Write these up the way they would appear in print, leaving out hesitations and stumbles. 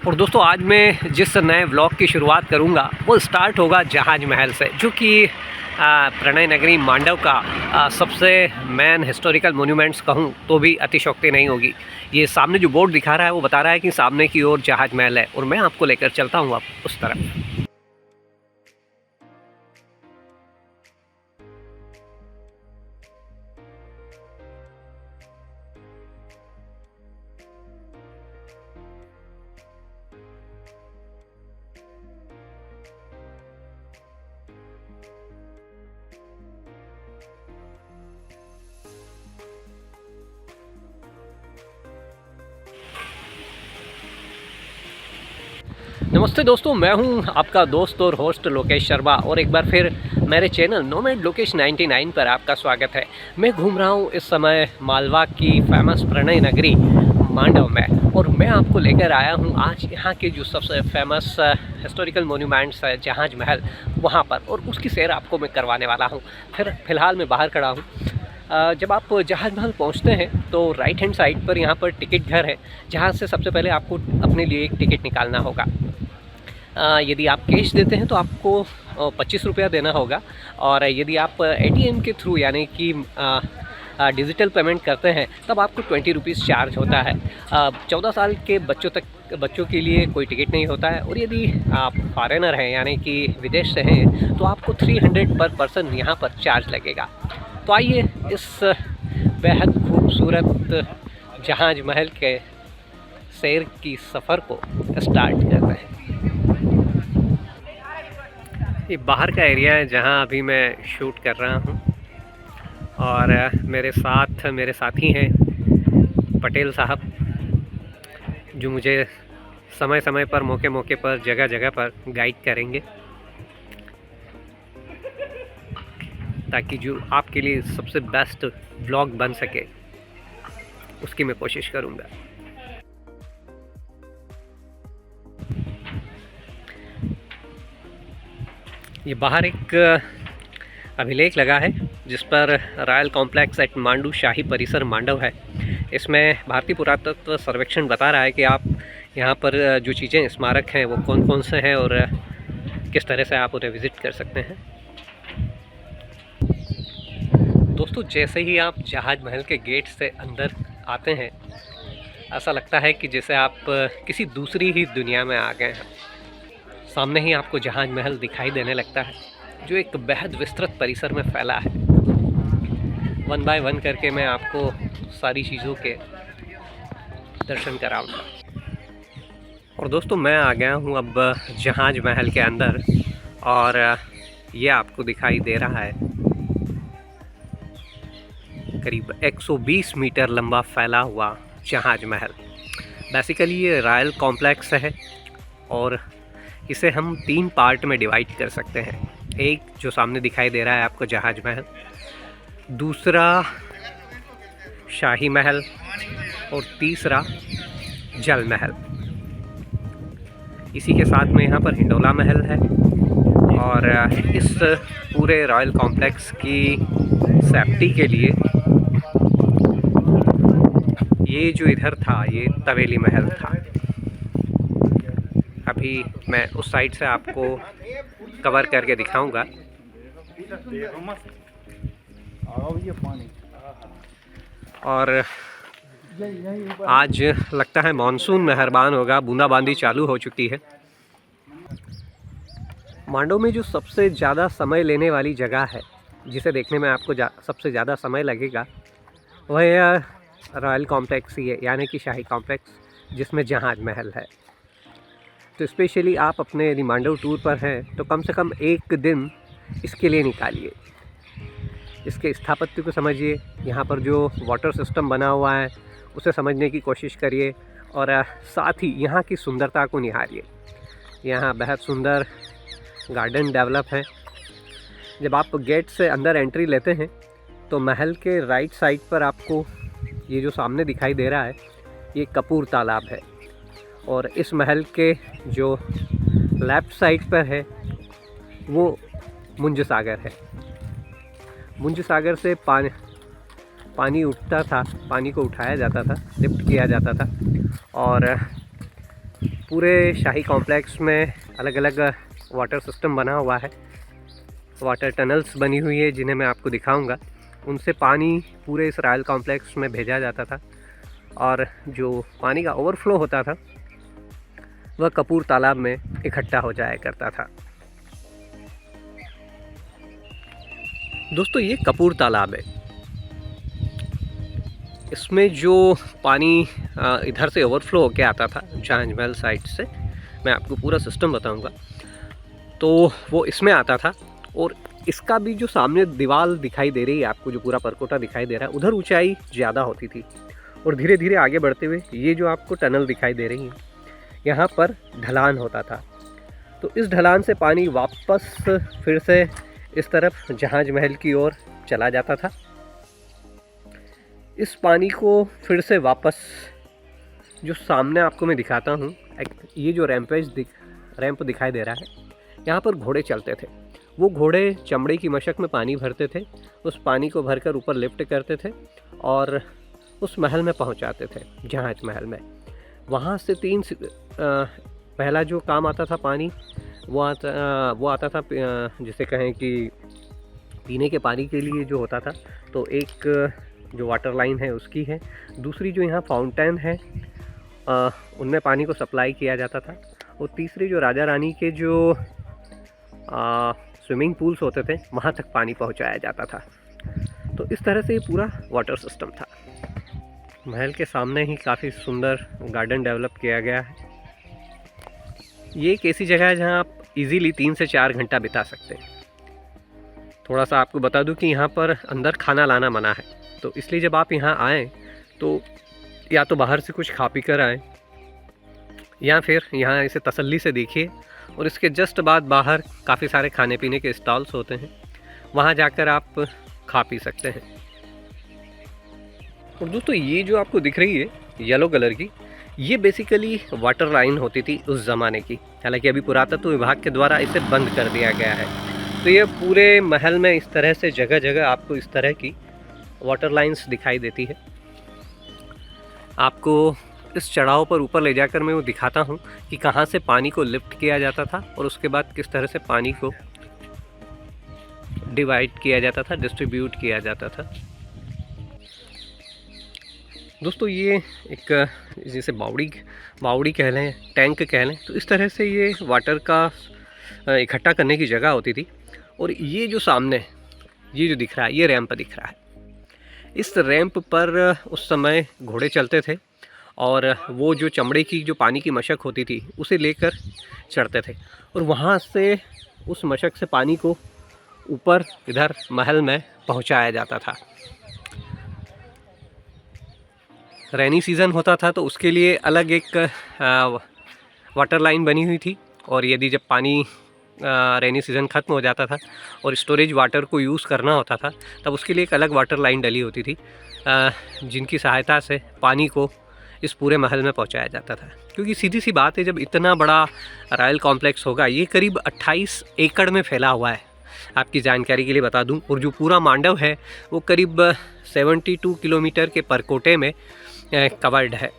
और दोस्तों आज मैं जिस नए व्लॉग की शुरुआत करूंगा वो स्टार्ट होगा जहाज महल से, जो कि प्रणय नगरी मांडव का सबसे मेन हिस्टोरिकल मोन्यूमेंट्स कहूं तो भी अतिशयोक्ति नहीं होगी। ये सामने जो बोर्ड दिखा रहा है वो बता रहा है कि सामने की ओर जहाज महल है और मैं आपको लेकर चलता हूं अब उस तरफ। नमस्ते दोस्तों, मैं हूं आपका दोस्त और होस्ट लोकेश शर्मा और एक बार फिर मेरे चैनल नोमैड लोकेश 99 पर आपका स्वागत है। मैं घूम रहा हूं इस समय मालवा की फेमस प्रणय नगरी मांडव में और मैं आपको लेकर आया हूं आज यहाँ के जो सबसे फेमस हिस्टोरिकल मोन्यूमेंट्स है जहाज महल, वहाँ पर, और उसकी सैर आपको मैं करवाने वाला हूँ। फ़िलहाल मैं बाहर खड़ा हूँ। जब आप जहाज महल पहुँचते हैं तो राइट हैंड साइड पर यहाँ पर टिकट घर है, जहाँ से सबसे पहले आपको अपने लिए एक टिकट निकालना होगा। यदि आप कैश देते हैं तो आपको 25 रुपया देना होगा, और यदि आप ATM के थ्रू यानी कि डिजिटल पेमेंट करते हैं तब आपको 20 रुपीज़ चार्ज होता है। 14 साल के बच्चों के लिए कोई टिकट नहीं होता है, और यदि आप फॉरेनर हैं यानी कि विदेश से हैं तो आपको 300 पर पर्सन यहाँ पर चार्ज लगेगा। तो आइए इस बेहद खूबसूरत जहाज महल के सैर की सफ़र को स्टार्ट करते हैं। ये बाहर का एरिया है जहाँ अभी मैं शूट कर रहा हूँ, और मेरे साथी हैं पटेल साहब, जो मुझे समय समय पर मौके पर जगह जगह पर गाइड करेंगे, ताकि जो आपके लिए सबसे बेस्ट व्लॉग बन सके उसकी मैं कोशिश करूँगा। ये बाहर एक अभिलेख लगा है जिस पर रॉयल कॉम्प्लेक्स एट मांडू शाही परिसर मांडव है। इसमें भारतीय पुरातत्व सर्वेक्षण बता रहा है कि आप यहाँ पर जो चीज़ें स्मारक हैं वो कौन कौन से हैं और किस तरह से आप उन्हें विज़िट कर सकते हैं। दोस्तों, जैसे ही आप जहाज महल के गेट से अंदर आते हैं ऐसा लगता है कि जैसे आप किसी दूसरी ही दुनिया में आ गए हैं। सामने ही आपको जहाज महल दिखाई देने लगता है, जो एक बेहद विस्तृत परिसर में फैला है। 1 बाय 1 करके मैं आपको सारी चीज़ों के दर्शन कराऊंगा। और दोस्तों, मैं आ गया हूं अब जहाज महल के अंदर, और ये आपको दिखाई दे रहा है करीब 120 मीटर लंबा फैला हुआ जहाज महल। बेसिकली ये रॉयल कॉम्प्लेक्स है और इसे हम 3 पार्ट में डिवाइड कर सकते हैं। एक जो सामने दिखाई दे रहा है आपको जहाज महल, दूसरा शाही महल, और तीसरा जल महल। इसी के साथ में यहाँ पर हिंडोला महल है, और इस पूरे रॉयल कॉम्प्लेक्स की सेफ्टी के लिए ये जो इधर था ये तवेली महल था। अभी मैं उस साइड से आपको कवर करके दिखाऊंगा। और आज लगता है मॉनसून मेहरबान होगा, बूंदाबांदी चालू हो चुकी है। मांडव में जो सबसे ज़्यादा समय लेने वाली जगह है, जिसे देखने में आपको सबसे ज़्यादा समय लगेगा, वह रॉयल कॉम्प्लेक्स ही है, यानी कि शाही कॉम्प्लेक्स, जिसमें जहाज महल है। तो स्पेशली आप अपने यदि मांडव टूर पर हैं तो कम से कम 1 दिन इसके लिए निकालिए। इसके स्थापत्य को समझिए, यहाँ पर जो वाटर सिस्टम बना हुआ है उसे समझने की कोशिश करिए, और साथ ही यहाँ की सुंदरता को निहारिए। यहाँ बेहद सुंदर गार्डन डेवलप है। जब आप गेट से अंदर एंट्री लेते हैं तो महल के राइट साइड पर आपको ये जो सामने दिखाई दे रहा है ये कपूर तालाब है, और इस महल के जो लेफ़्ट साइड पर है वो मुंज सागर है। मुंज सागर से पानी उठता था, पानी को उठाया जाता था, लिफ्ट किया जाता था, और पूरे शाही कॉम्प्लेक्स में अलग अलग वाटर सिस्टम बना हुआ है, वाटर टनल्स बनी हुई है जिन्हें मैं आपको दिखाऊंगा। उनसे पानी पूरे इस रॉयल कॉम्प्लेक्स में भेजा जाता था और जो पानी का ओवरफ्लो होता था वह कपूर तालाब में इकट्ठा हो जाया करता था। दोस्तों ये कपूर तालाब है, इसमें जो पानी इधर से ओवरफ्लो होके आता था जहांज महल साइड से, मैं आपको पूरा सिस्टम बताऊंगा, तो वो इसमें आता था। और इसका भी जो सामने दीवार दिखाई दे रही है आपको, जो पूरा परकोटा दिखाई दे रहा है, उधर ऊंचाई ज़्यादा होती थी और धीरे धीरे आगे बढ़ते हुए ये जो आपको टनल दिखाई दे रही है यहाँ पर ढलान होता था। तो इस ढलान से पानी वापस फिर से इस तरफ जहांज महल की ओर चला जाता था। इस पानी को फिर से वापस जो सामने आपको मैं दिखाता हूँ, ये जो रैंप दिखाई दे रहा है, यहाँ पर घोड़े चलते थे। वो घोड़े चमड़े की मशक में पानी भरते थे, उस पानी को भरकर ऊपर लिफ्ट करते थे और उस महल में पहुँचाते थे, जहाज महल में। वहाँ से पहला जो काम आता था पानी, वो आता था जिसे कहें कि पीने के पानी के लिए जो होता था। तो एक जो वाटर लाइन है उसकी है, दूसरी जो यहाँ फाउंटेन है उनमें पानी को सप्लाई किया जाता था, और तीसरी जो राजा रानी के जो स्विमिंग पूल्स होते थे वहाँ तक पानी पहुँचाया जाता था। तो इस तरह से ये पूरा वाटर सिस्टम था। महल के सामने ही काफ़ी सुंदर गार्डन डेवलप किया गया है। ये एक ऐसी जगह है जहाँ आप इजीली 3 से 4 घंटा बिता सकते हैं। थोड़ा सा आपको बता दूं कि यहाँ पर अंदर खाना लाना मना है, तो इसलिए जब आप यहाँ आएँ तो या तो बाहर से कुछ खा पी कर आएँ, या फिर यहाँ इसे तसल्ली से देखिए। और इसके जस्ट बाद बाहर काफ़ी सारे खाने पीने के स्टॉल्स होते हैं, वहाँ जाकर आप खा पी सकते हैं। और दोस्तों ये जो आपको दिख रही है येलो कलर की, ये बेसिकली वाटर लाइन होती थी उस ज़माने की। हालांकि अभी पुरातत्व विभाग के द्वारा इसे बंद कर दिया गया है। तो ये पूरे महल में इस तरह से जगह जगह आपको इस तरह की वाटर लाइंस दिखाई देती है। आपको इस चढ़ाव पर ऊपर ले जाकर मैं वो दिखाता हूँ कि कहाँ से पानी को लिफ्ट किया जाता था और उसके बाद किस तरह से पानी को डिवाइड किया जाता था, डिस्ट्रीब्यूट किया जाता था। दोस्तों ये एक जैसे बावड़ी कह लें, टैंक कह लें, तो इस तरह से ये वाटर का इकट्ठा करने की जगह होती थी। और ये जो सामने ये जो दिख रहा है, ये रैंप दिख रहा है। इस रैंप पर उस समय घोड़े चलते थे और वो जो चमड़े की जो पानी की मशक होती थी उसे लेकर चढ़ते थे, और वहाँ से उस मशक से पानी को ऊपर इधर महल में पहुँचाया जाता था। रैनी सीज़न होता था तो उसके लिए अलग एक वाटर लाइन बनी हुई थी, और यदि जब पानी रैनी सीज़न ख़त्म हो जाता था और स्टोरेज वाटर को यूज़ करना होता था, तब उसके लिए एक अलग वाटर लाइन डली होती थी, जिनकी सहायता से पानी को इस पूरे महल में पहुंचाया जाता था। क्योंकि सीधी सी बात है, जब इतना बड़ा रॉयल कॉम्प्लेक्स होगा, ये करीब 28 एकड़ में फैला हुआ है, आपकी जानकारी के लिए बता दूं। और जो पूरा मांडव है वो करीब 72 किलोमीटर के परकोटे में कवर्ड है।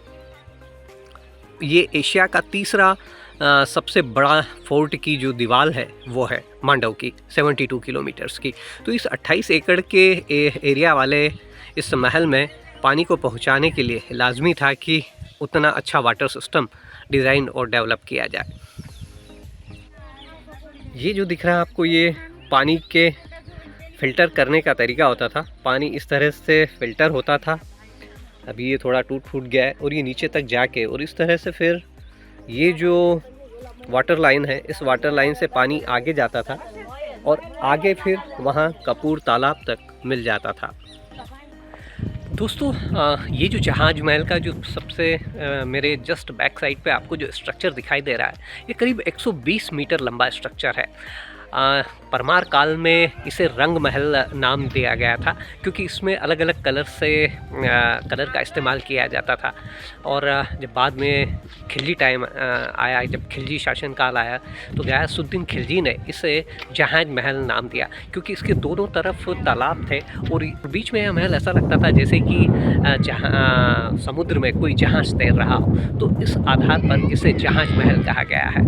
ये एशिया का तीसरा सबसे बड़ा फोर्ट की जो दीवार है वो है मांडव की, 72 किलोमीटर्स की। तो इस 28 एकड़ के एरिया वाले इस महल में पानी को पहुंचाने के लिए लाजमी था कि उतना अच्छा वाटर सिस्टम डिज़ाइन और डेवलप किया जाए। ये जो दिख रहा है आपको, ये पानी के फ़िल्टर करने का तरीका होता था। पानी इस तरह से फ़िल्टर होता था, अभी ये थोड़ा टूट फूट गया है, और ये नीचे तक जाके और इस तरह से फिर ये जो वाटर लाइन है, इस वाटर लाइन से पानी आगे जाता था और आगे फिर वहाँ कपूर तालाब तक मिल जाता था। दोस्तों ये जो जहाज महल का जो सबसे मेरे जस्ट बैक साइड पे आपको जो स्ट्रक्चर दिखाई दे रहा है, ये करीब 120 मीटर लंबा स्ट्रक्चर है। परमार काल में इसे रंग महल नाम दिया गया था, क्योंकि इसमें अलग अलग कलर का इस्तेमाल किया जाता था। और जब बाद में खिलजी टाइम आया, जब खिलजी शासनकाल आया, तो गयासुद्दीन खिलजी ने इसे जहाज महल नाम दिया, क्योंकि इसके दोनों तरफ तालाब थे और बीच में यह महल ऐसा लगता था जैसे कि जहाँ समुद्र में कोई जहाज़ तैर रहा हो। तो इस आधार पर इसे जहाज महल कहा गया है।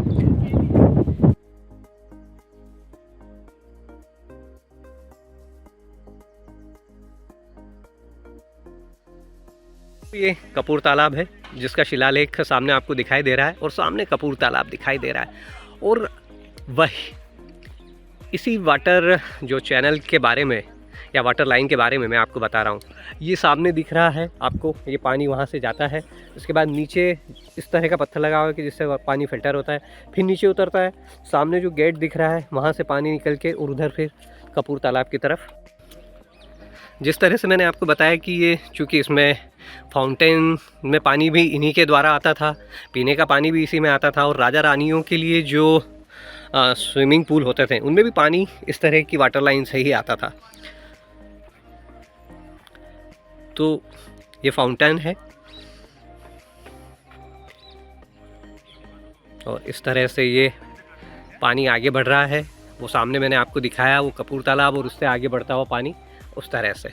ये कपूर तालाब है, जिसका शिलालेख सामने आपको दिखाई दे रहा है, और सामने कपूर तालाब दिखाई दे रहा है। और वही इसी वाटर जो चैनल के बारे में या वाटर लाइन के बारे में मैं आपको बता रहा हूँ। ये सामने दिख रहा है आपको, ये पानी वहाँ से जाता है, उसके बाद नीचे इस तरह का पत्थर लगा हुआ है कि जिससे पानी फ़िल्टर होता है, फिर नीचे उतरता है। सामने जो गेट दिख रहा है वहाँ से पानी निकल के और उधर फिर कपूर तालाब की तरफ। जिस तरह से मैंने आपको बताया कि ये चूँकि इसमें फाउंटेन में पानी भी इन्हीं के द्वारा आता था, पीने का पानी भी इसी में आता था, और राजा रानियों के लिए जो स्विमिंग पूल होते थे उनमें भी पानी इस तरह की वाटर लाइन से ही आता था। तो ये फाउंटेन है, और इस तरह से ये पानी आगे बढ़ रहा है। वो सामने मैंने आपको दिखाया वो कपूर तालाब, और उससे आगे बढ़ता हुआ पानी उस तरह से,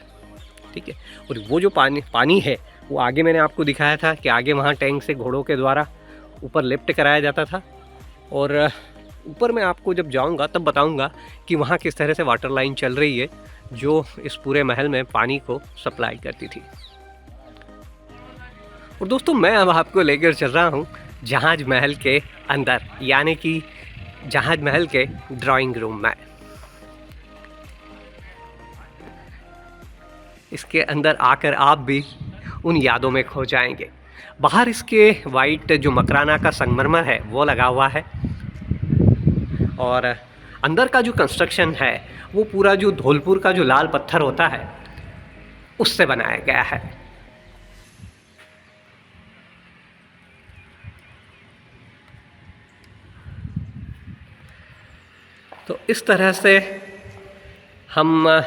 ठीक है। और वो जो पानी है वो आगे मैंने आपको दिखाया था कि आगे वहाँ टैंक से घोड़ों के द्वारा ऊपर लिफ्ट कराया जाता था। और ऊपर मैं आपको जब जाऊँगा तब बताऊँगा कि वहाँ किस तरह से वाटर लाइन चल रही है जो इस पूरे महल में पानी को सप्लाई करती थी। और दोस्तों, मैं अब आपको लेकर चल रहा हूँ जहाज महल के अंदर, यानी कि जहाज महल के ड्राइंग रूम में। इसके अंदर आकर आप भी उन यादों में खो जाएंगे। बाहर इसके वाइट जो मकराना का संगमरमर है वो लगा हुआ है, और अंदर का जो कंस्ट्रक्शन है वो पूरा जो धौलपुर का जो लाल पत्थर होता है उससे बनाया गया है। तो इस तरह से हम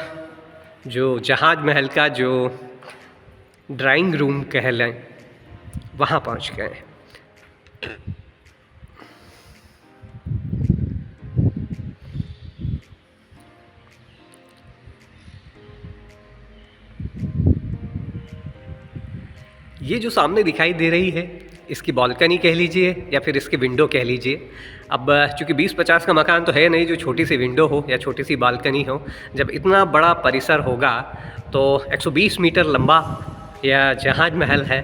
जो जहाज महल का जो ड्राइंग रूम कह लें वहाँ पहुँच गए। ये जो सामने दिखाई दे रही है इसकी बालकनी कह लीजिए या फिर इसकी विंडो कह लीजिए। अब चूँकि 20-50 का मकान तो है नहीं जो छोटी सी विंडो हो या छोटी सी बालकनी हो। जब इतना बड़ा परिसर होगा तो 120 मीटर लंबा या जहाज महल है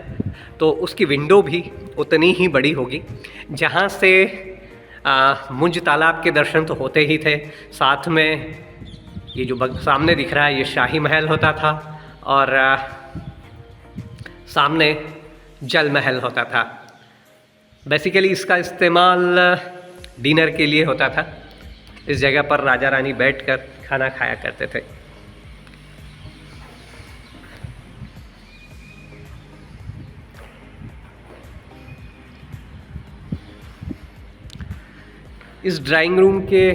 तो उसकी विंडो भी उतनी ही बड़ी होगी, जहाँ से मुंज तालाब के दर्शन तो होते ही थे, साथ में ये जो सामने दिख रहा है ये शाही महल होता था, और सामने जल महल होता था। बेसिकली इसका इस्तेमाल डिनर के लिए होता था। इस जगह पर राजा रानी बैठकर खाना खाया करते थे। इस ड्राइंग रूम के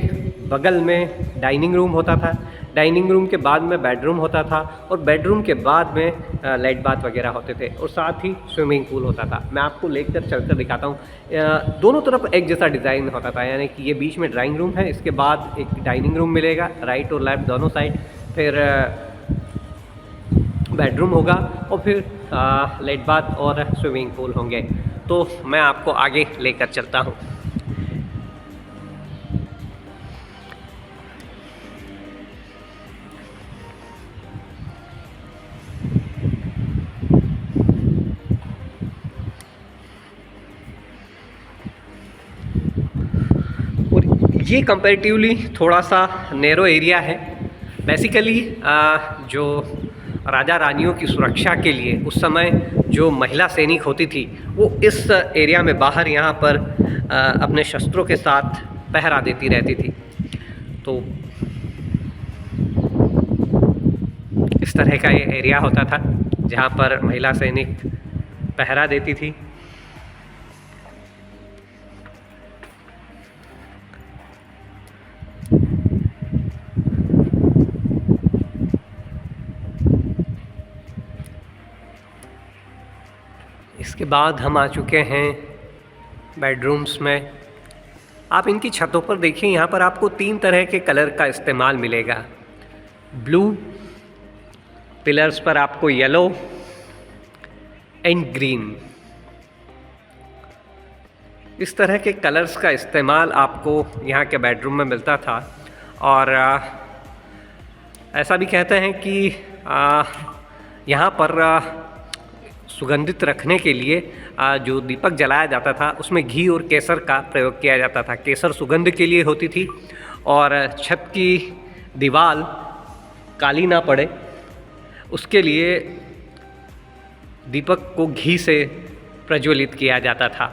बगल में डाइनिंग रूम होता था, डाइनिंग रूम के बाद में बेडरूम होता था, और बेडरूम के बाद में लाइट बाथ वगैरह होते थे, और साथ ही स्विमिंग पूल होता था। मैं आपको लेकर चलकर दिखाता हूँ। दोनों तरफ एक जैसा डिज़ाइन होता था, यानी कि ये बीच में ड्राइंग रूम है, इसके बाद एक डाइनिंग रूम मिलेगा राइट और लेफ्ट दोनों साइड, फिर बेडरूम होगा, और फिर लाइट बाथ और स्विमिंग पूल होंगे। तो मैं आपको आगे लेकर चलता हूँ। ये कंपैरेटिवली थोड़ा सा नैरो एरिया है। बेसिकली जो राजा रानियों की सुरक्षा के लिए उस समय जो महिला सैनिक होती थी वो इस एरिया में बाहर यहाँ पर अपने शस्त्रों के साथ पहरा देती रहती थी। तो इस तरह का ये एरिया होता था जहाँ पर महिला सैनिक पहरा देती थी। बाद हम आ चुके हैं बेडरूम्स में। आप इनकी छतों पर देखिए, यहाँ पर आपको 3 तरह के कलर का इस्तेमाल मिलेगा। ब्लू, पिलर्स पर आपको येलो एंड ग्रीन, इस तरह के कलर्स का इस्तेमाल आपको यहाँ के बेडरूम में मिलता था। और ऐसा भी कहते हैं कि यहाँ पर सुगंधित रखने के लिए जो दीपक जलाया जाता था उसमें घी और केसर का प्रयोग किया जाता था। केसर सुगंध के लिए होती थी और छत की दीवार काली ना पड़े उसके लिए दीपक को घी से प्रज्वलित किया जाता था।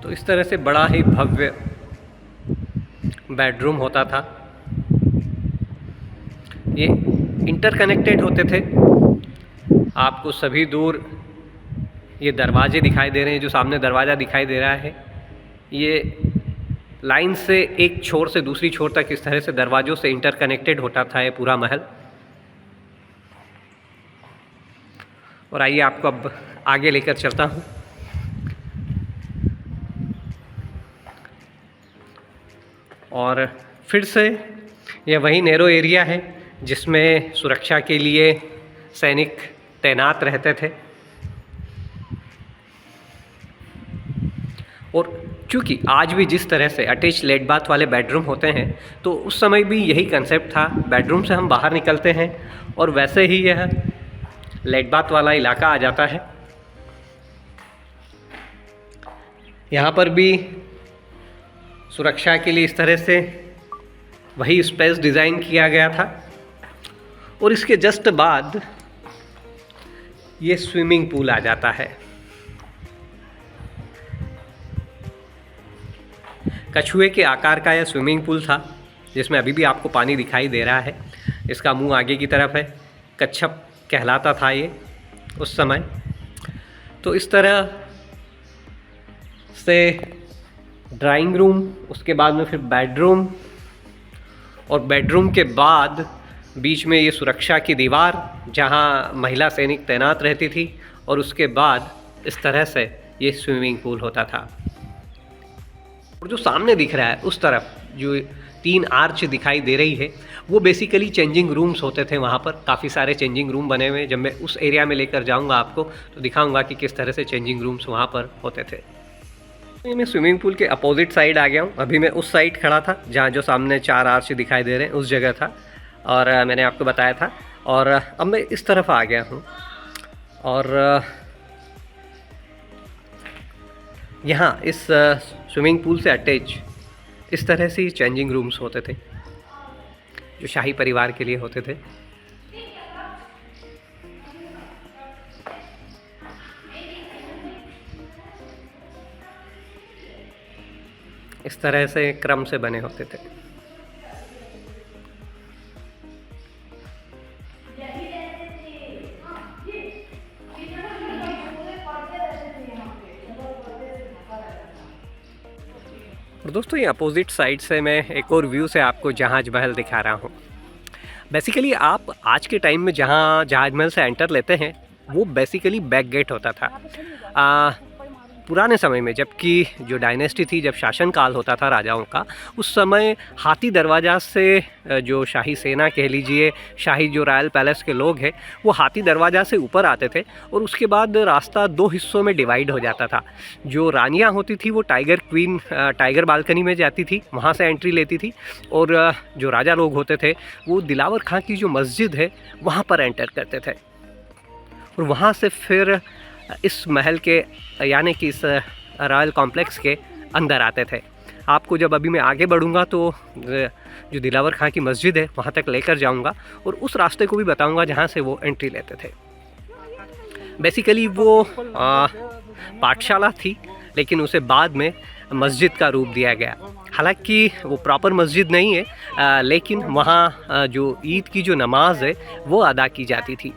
तो इस तरह से बड़ा ही भव्य बेडरूम होता था। ये इंटरकनेक्टेड होते थे। आपको सभी दूर ये दरवाजे दिखाई दे रहे हैं, जो सामने दरवाज़ा दिखाई दे रहा है, ये लाइन से एक छोर से दूसरी छोर तक इस तरह से दरवाज़ों से इंटरकनेक्टेड होता था ये पूरा महल। और आइए आपको अब आगे लेकर चलता हूँ। और फिर से यह वही नैरो एरिया है जिसमें सुरक्षा के लिए सैनिक तैनात रहते थे। और चूँकि आज भी जिस तरह से अटैच लेट बाथ वाले बेडरूम होते हैं, तो उस समय भी यही कंसेप्ट था। बेडरूम से हम बाहर निकलते हैं और वैसे ही यह लेट बाथ वाला इलाका आ जाता है। यहाँ पर भी सुरक्षा के लिए इस तरह से वही स्पेस डिज़ाइन किया गया था। और इसके जस्ट बाद ये स्विमिंग पूल आ जाता है। कछुए के आकार का यह स्विमिंग पूल था जिसमें अभी भी आपको पानी दिखाई दे रहा है। इसका मुंह आगे की तरफ है। कच्छप कहलाता था ये उस समय। तो इस तरह से ड्राइंग रूम, उसके बाद में फिर बेडरूम, और बेडरूम के बाद बीच में ये सुरक्षा की दीवार जहाँ महिला सैनिक तैनात रहती थी, और उसके बाद इस तरह से ये स्विमिंग पूल होता था। और जो सामने दिख रहा है उस तरफ जो 3 आर्च दिखाई दे रही है, वो बेसिकली चेंजिंग रूम्स होते थे। वहाँ पर काफ़ी सारे चेंजिंग रूम बने हुए। जब मैं उस एरिया में लेकर जाऊँगा आपको तो दिखाऊँगा कि किस तरह से चेंजिंग रूम्स वहाँ पर होते थे। मैं स्विमिंग पूल के अपोजिट साइड आ गया हूँ। अभी मैं उस साइड खड़ा था जहाँ जो सामने 4 आर्च दिखाई दे रहे हैं, उस जगह था और मैंने आपको बताया था। और अब मैं इस तरफ आ गया हूँ और यहाँ इस स्विमिंग पूल से अटैच इस तरह से चेंजिंग रूम्स होते थे जो शाही परिवार के लिए होते थे। इस तरह से क्रम से बने होते थे। और दोस्तों ये अपोजिट साइड से मैं एक और व्यू से आपको जहाज महल दिखा रहा हूँ। बेसिकली आप आज के टाइम में जहाँ जहाज महल से एंटर लेते हैं वो बेसिकली बैक गेट होता था। पुराने समय में, जबकि जो डायनेस्टी थी, जब शासन काल होता था राजाओं का, उस समय हाथी दरवाज़ा से जो शाही सेना कह लीजिए, शाही जो रॉयल पैलेस के लोग हैं, वो हाथी दरवाज़ा से ऊपर आते थे और उसके बाद रास्ता 2 हिस्सों में डिवाइड हो जाता था। जो रानियां होती थी वो टाइगर क्वीन टाइगर बालकनी में जाती थी, वहाँ से एंट्री लेती थी, और जो राजा लोग होते थे वो दिलावर खां की जो मस्जिद है वहाँ पर एंटर करते थे और वहाँ से फिर इस महल के यानी कि इस रॉयल कॉम्प्लेक्स के अंदर आते थे। आपको जब अभी मैं आगे बढ़ूंगा तो जो दिलावर खां की मस्जिद है वहाँ तक लेकर जाऊंगा और उस रास्ते को भी बताऊंगा जहाँ से वो एंट्री लेते थे। बेसिकली वो पाठशाला थी, लेकिन उसे बाद में मस्जिद का रूप दिया गया। हालांकि वो प्रॉपर मस्जिद नहीं है, लेकिन वहाँ जो ईद की जो नमाज है वो अदा की जाती थी।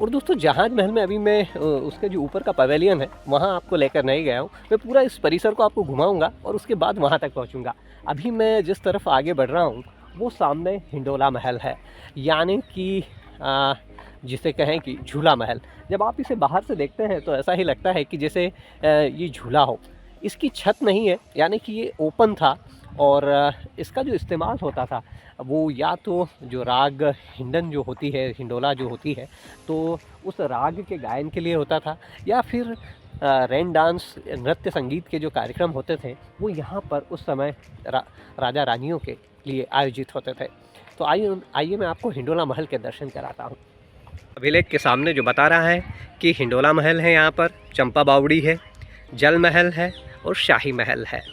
और दोस्तों जहाज महल में अभी मैं उसके जो ऊपर का पवेलियन है वहाँ आपको लेकर नहीं गया हूँ। मैं पूरा इस परिसर को आपको घुमाऊँगा और उसके बाद वहाँ तक पहुँचूँगा। अभी मैं जिस तरफ आगे बढ़ रहा हूँ वो सामने हिंडोला महल है, यानी कि जिसे कहें कि झूला महल। जब आप इसे बाहर से देखते हैं तो ऐसा ही लगता है कि जैसे ये झूला हो। इसकी छत नहीं है, यानी कि ये ओपन था और इसका जो इस्तेमाल होता था वो या तो जो राग हिंडन जो होती है, हिंडोला जो होती है, तो उस राग के गायन के लिए होता था, या फिर रेन डांस नृत्य संगीत के जो कार्यक्रम होते थे वो यहाँ पर उस समय राजा रानियों के लिए आयोजित होते थे। तो आइए मैं आपको हिंडोला महल के दर्शन कराता हूँ। अभिलेख के सामने जो बता रहा है कि हिंडोला महल है, यहाँ पर चंपा बावड़ी है, जल महल है और शाही महल है।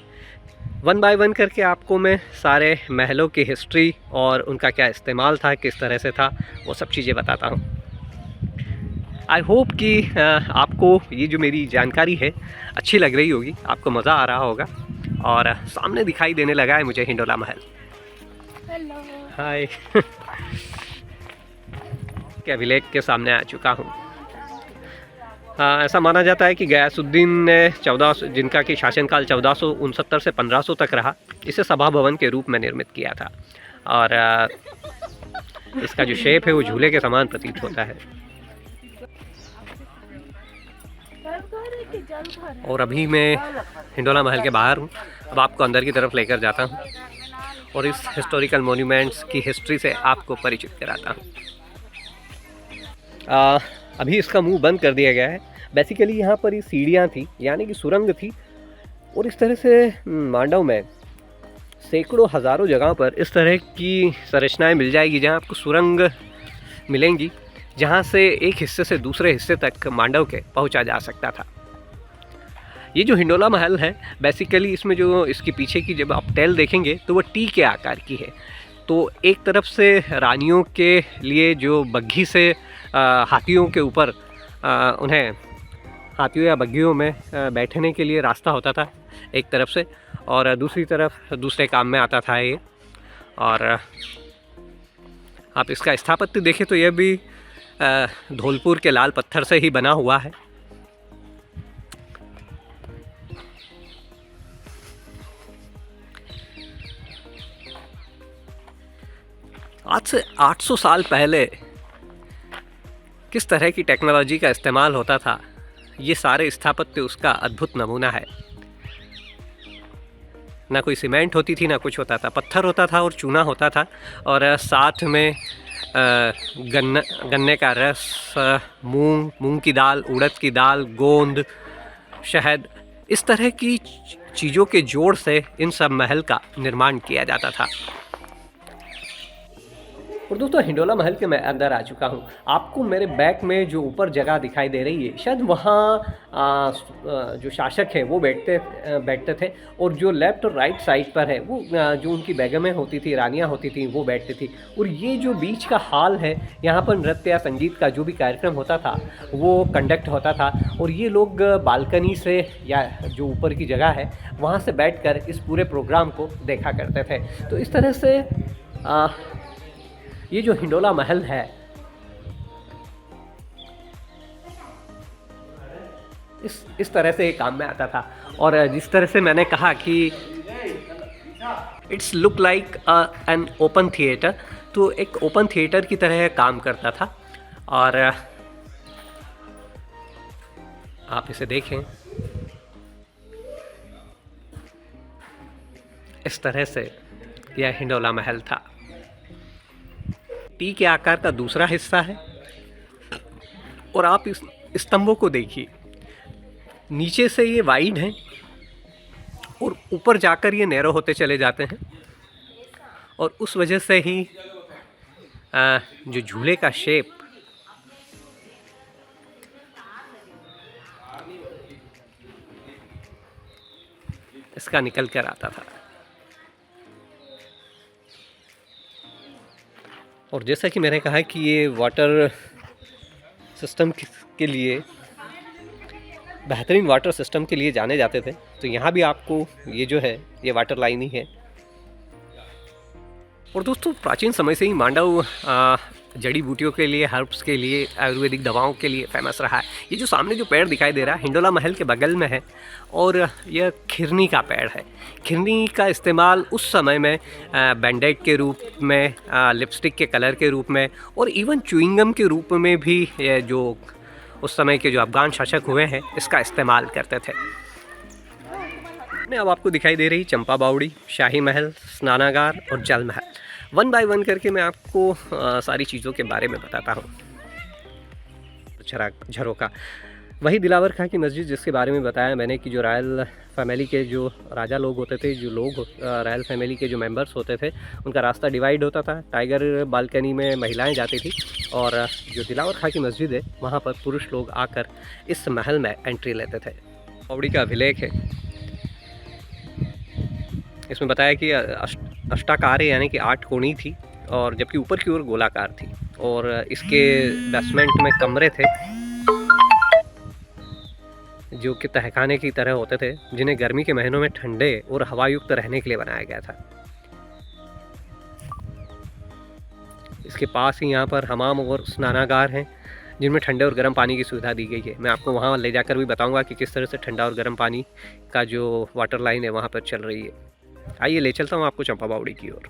वन बाय वन करके आपको मैं सारे महलों की हिस्ट्री और उनका क्या इस्तेमाल था, किस तरह से था, वो सब चीज़ें बताता हूँ। आई होप कि आपको ये जो मेरी जानकारी है अच्छी लग रही होगी, आपको मज़ा आ रहा होगा। और सामने दिखाई देने लगा है मुझे हिंडोला महल। हेलो, हाय। के अभिलेख के सामने आ चुका हूँ। ऐसा माना जाता है कि गयासुद्दीन ने 1400, जिनका कि शासनकाल 1469 से 1500 तक रहा, इसे सभा भवन के रूप में निर्मित किया था। और इसका जो शेप है वो झूले के समान प्रतीत होता है। और अभी मैं हिंडोला महल के बाहर हूँ। अब आपको अंदर की तरफ लेकर जाता हूँ और इस हिस्टोरिकल मोन्यूमेंट्स की हिस्ट्री से आपको परिचित कराता हूँ। अभी इसका मुंह बंद कर दिया गया है। बेसिकली यहाँ पर ये सीढ़ियाँ थी, यानी कि सुरंग थी, और इस तरह से मांडव में सैकड़ों हज़ारों जगह पर इस तरह की संरचनाएं मिल जाएगी जहाँ आपको सुरंग मिलेंगी, जहाँ से एक हिस्से से दूसरे हिस्से तक मांडव के पहुँचा जा सकता था। ये जो हिंडोला महल है, बेसिकली इसमें जो इसके पीछे की जब आप टेल देखेंगे तो वो टी के आकार की है। तो एक तरफ से रानियों के लिए जो बग्घी से हाथियों के ऊपर उन्हें हाथियों या बग्घियों में बैठने के लिए रास्ता होता था एक तरफ से, और दूसरी तरफ दूसरे काम में आता था ये। और आप इसका स्थापत्य देखें तो यह भी धौलपुर के लाल पत्थर से ही बना हुआ है। आज से 800 साल पहले किस तरह की टेक्नोलॉजी का इस्तेमाल होता था, ये सारे स्थापत्य उसका अद्भुत नमूना है। ना कोई सीमेंट होती थी, ना कुछ होता था, पत्थर होता था और चूना होता था, और साथ में गन्ने का रस, मूंग की दाल, उड़द की दाल, गोंद, शहद, इस तरह की चीज़ों के जोड़ से इन सब महल का निर्माण किया जाता था। और दोस्तों हिंडोला महल के मैं अंदर आ चुका हूँ। आपको मेरे बैक में जो ऊपर जगह दिखाई दे रही है, शायद वहाँ जो शासक है वो बैठते थे, और जो लेफ़्ट और राइट साइड पर है वो जो उनकी बेगमें होती थी, रानियाँ होती थी, वो बैठती थी। और ये जो बीच का हॉल है, यहाँ पर नृत्य या संगीत का जो भी कार्यक्रम होता था वो कंडक्ट होता था, और ये लोग बालकनी से या जो ऊपर की जगह है वहाँ से बैठकर इस पूरे प्रोग्राम को देखा करते थे। तो इस तरह से ये जो हिंडोला महल है, इस तरह से काम में आता था। और जिस तरह से मैंने कहा कि it's look like an open theatre, तो एक ओपन थिएटर की तरह काम करता था। और आप इसे देखें, इस तरह से यह हिंडोला महल था। टी के आकार का दूसरा हिस्सा है, और आप इस स्तंभों को देखिए, नीचे से ये वाइड हैं और ऊपर जाकर ये नैरो होते चले जाते हैं, और उस वजह से ही जो झूले का शेप इसका निकल कर आता था। और जैसा कि मैंने कहा कि ये वाटर सिस्टम के लिए, बेहतरीन वाटर सिस्टम के लिए जाने जाते थे, तो यहाँ भी आपको ये जो है ये वाटर लाइन ही है। और दोस्तों प्राचीन समय से ही मांडव जड़ी बूटियों के लिए, हर्ब्स के लिए, आयुर्वेदिक दवाओं के लिए फेमस रहा है। ये जो सामने जो पेड़ दिखाई दे रहा है हिंडोला महल के बगल में है और यह खिरनी का पेड़ है। खिरनी का इस्तेमाल उस समय में बैंडेड के रूप में, लिपस्टिक के कलर के रूप में और इवन च्युइंगम के रूप में भी जो उस समय के जो अफगान शासक हुए हैं इसका इस्तेमाल करते थे। अब आपको दिखाई दे रही चंपा बावड़ी, शाही महल, स्नानागार और जल महल। वन बाय वन करके मैं आपको सारी चीज़ों के बारे में बताता हूँ। झरोका, वही दिलावर खां की मस्जिद जिसके बारे में बताया मैंने कि जो रॉयल फैमिली के जो राजा लोग होते थे, जो लोग रॉयल फैमिली के जो मेंबर्स होते थे, उनका रास्ता डिवाइड होता था। टाइगर बालकनी में महिलाएं जाती थी और जो दिलावर खां की मस्जिद है वहाँ पर पुरुष लोग आकर इस महल में एंट्री लेते थे। बावड़ी का अभिलेख है, इसमें बताया कि अष्टाकार यानी कि 8 कोणी थी और जबकि ऊपर की ओर गोलाकार थी और इसके बेसमेंट में कमरे थे जो कि तहखाने की तरह होते थे, जिन्हें गर्मी के महीनों में ठंडे और हवायुक्त रहने के लिए बनाया गया था। इसके पास ही यहाँ पर हमाम और स्नानागार हैं जिनमें ठंडे और गर्म पानी की सुविधा दी गई है। मैं आपको वहाँ ले जाकर भी बताऊँगा कि किस तरह से ठंडा और गर्म पानी का जो वाटर लाइन है वहाँ पर चल रही है। आइए ले चलता हूँ आपको चंपा बावड़ी की ओर।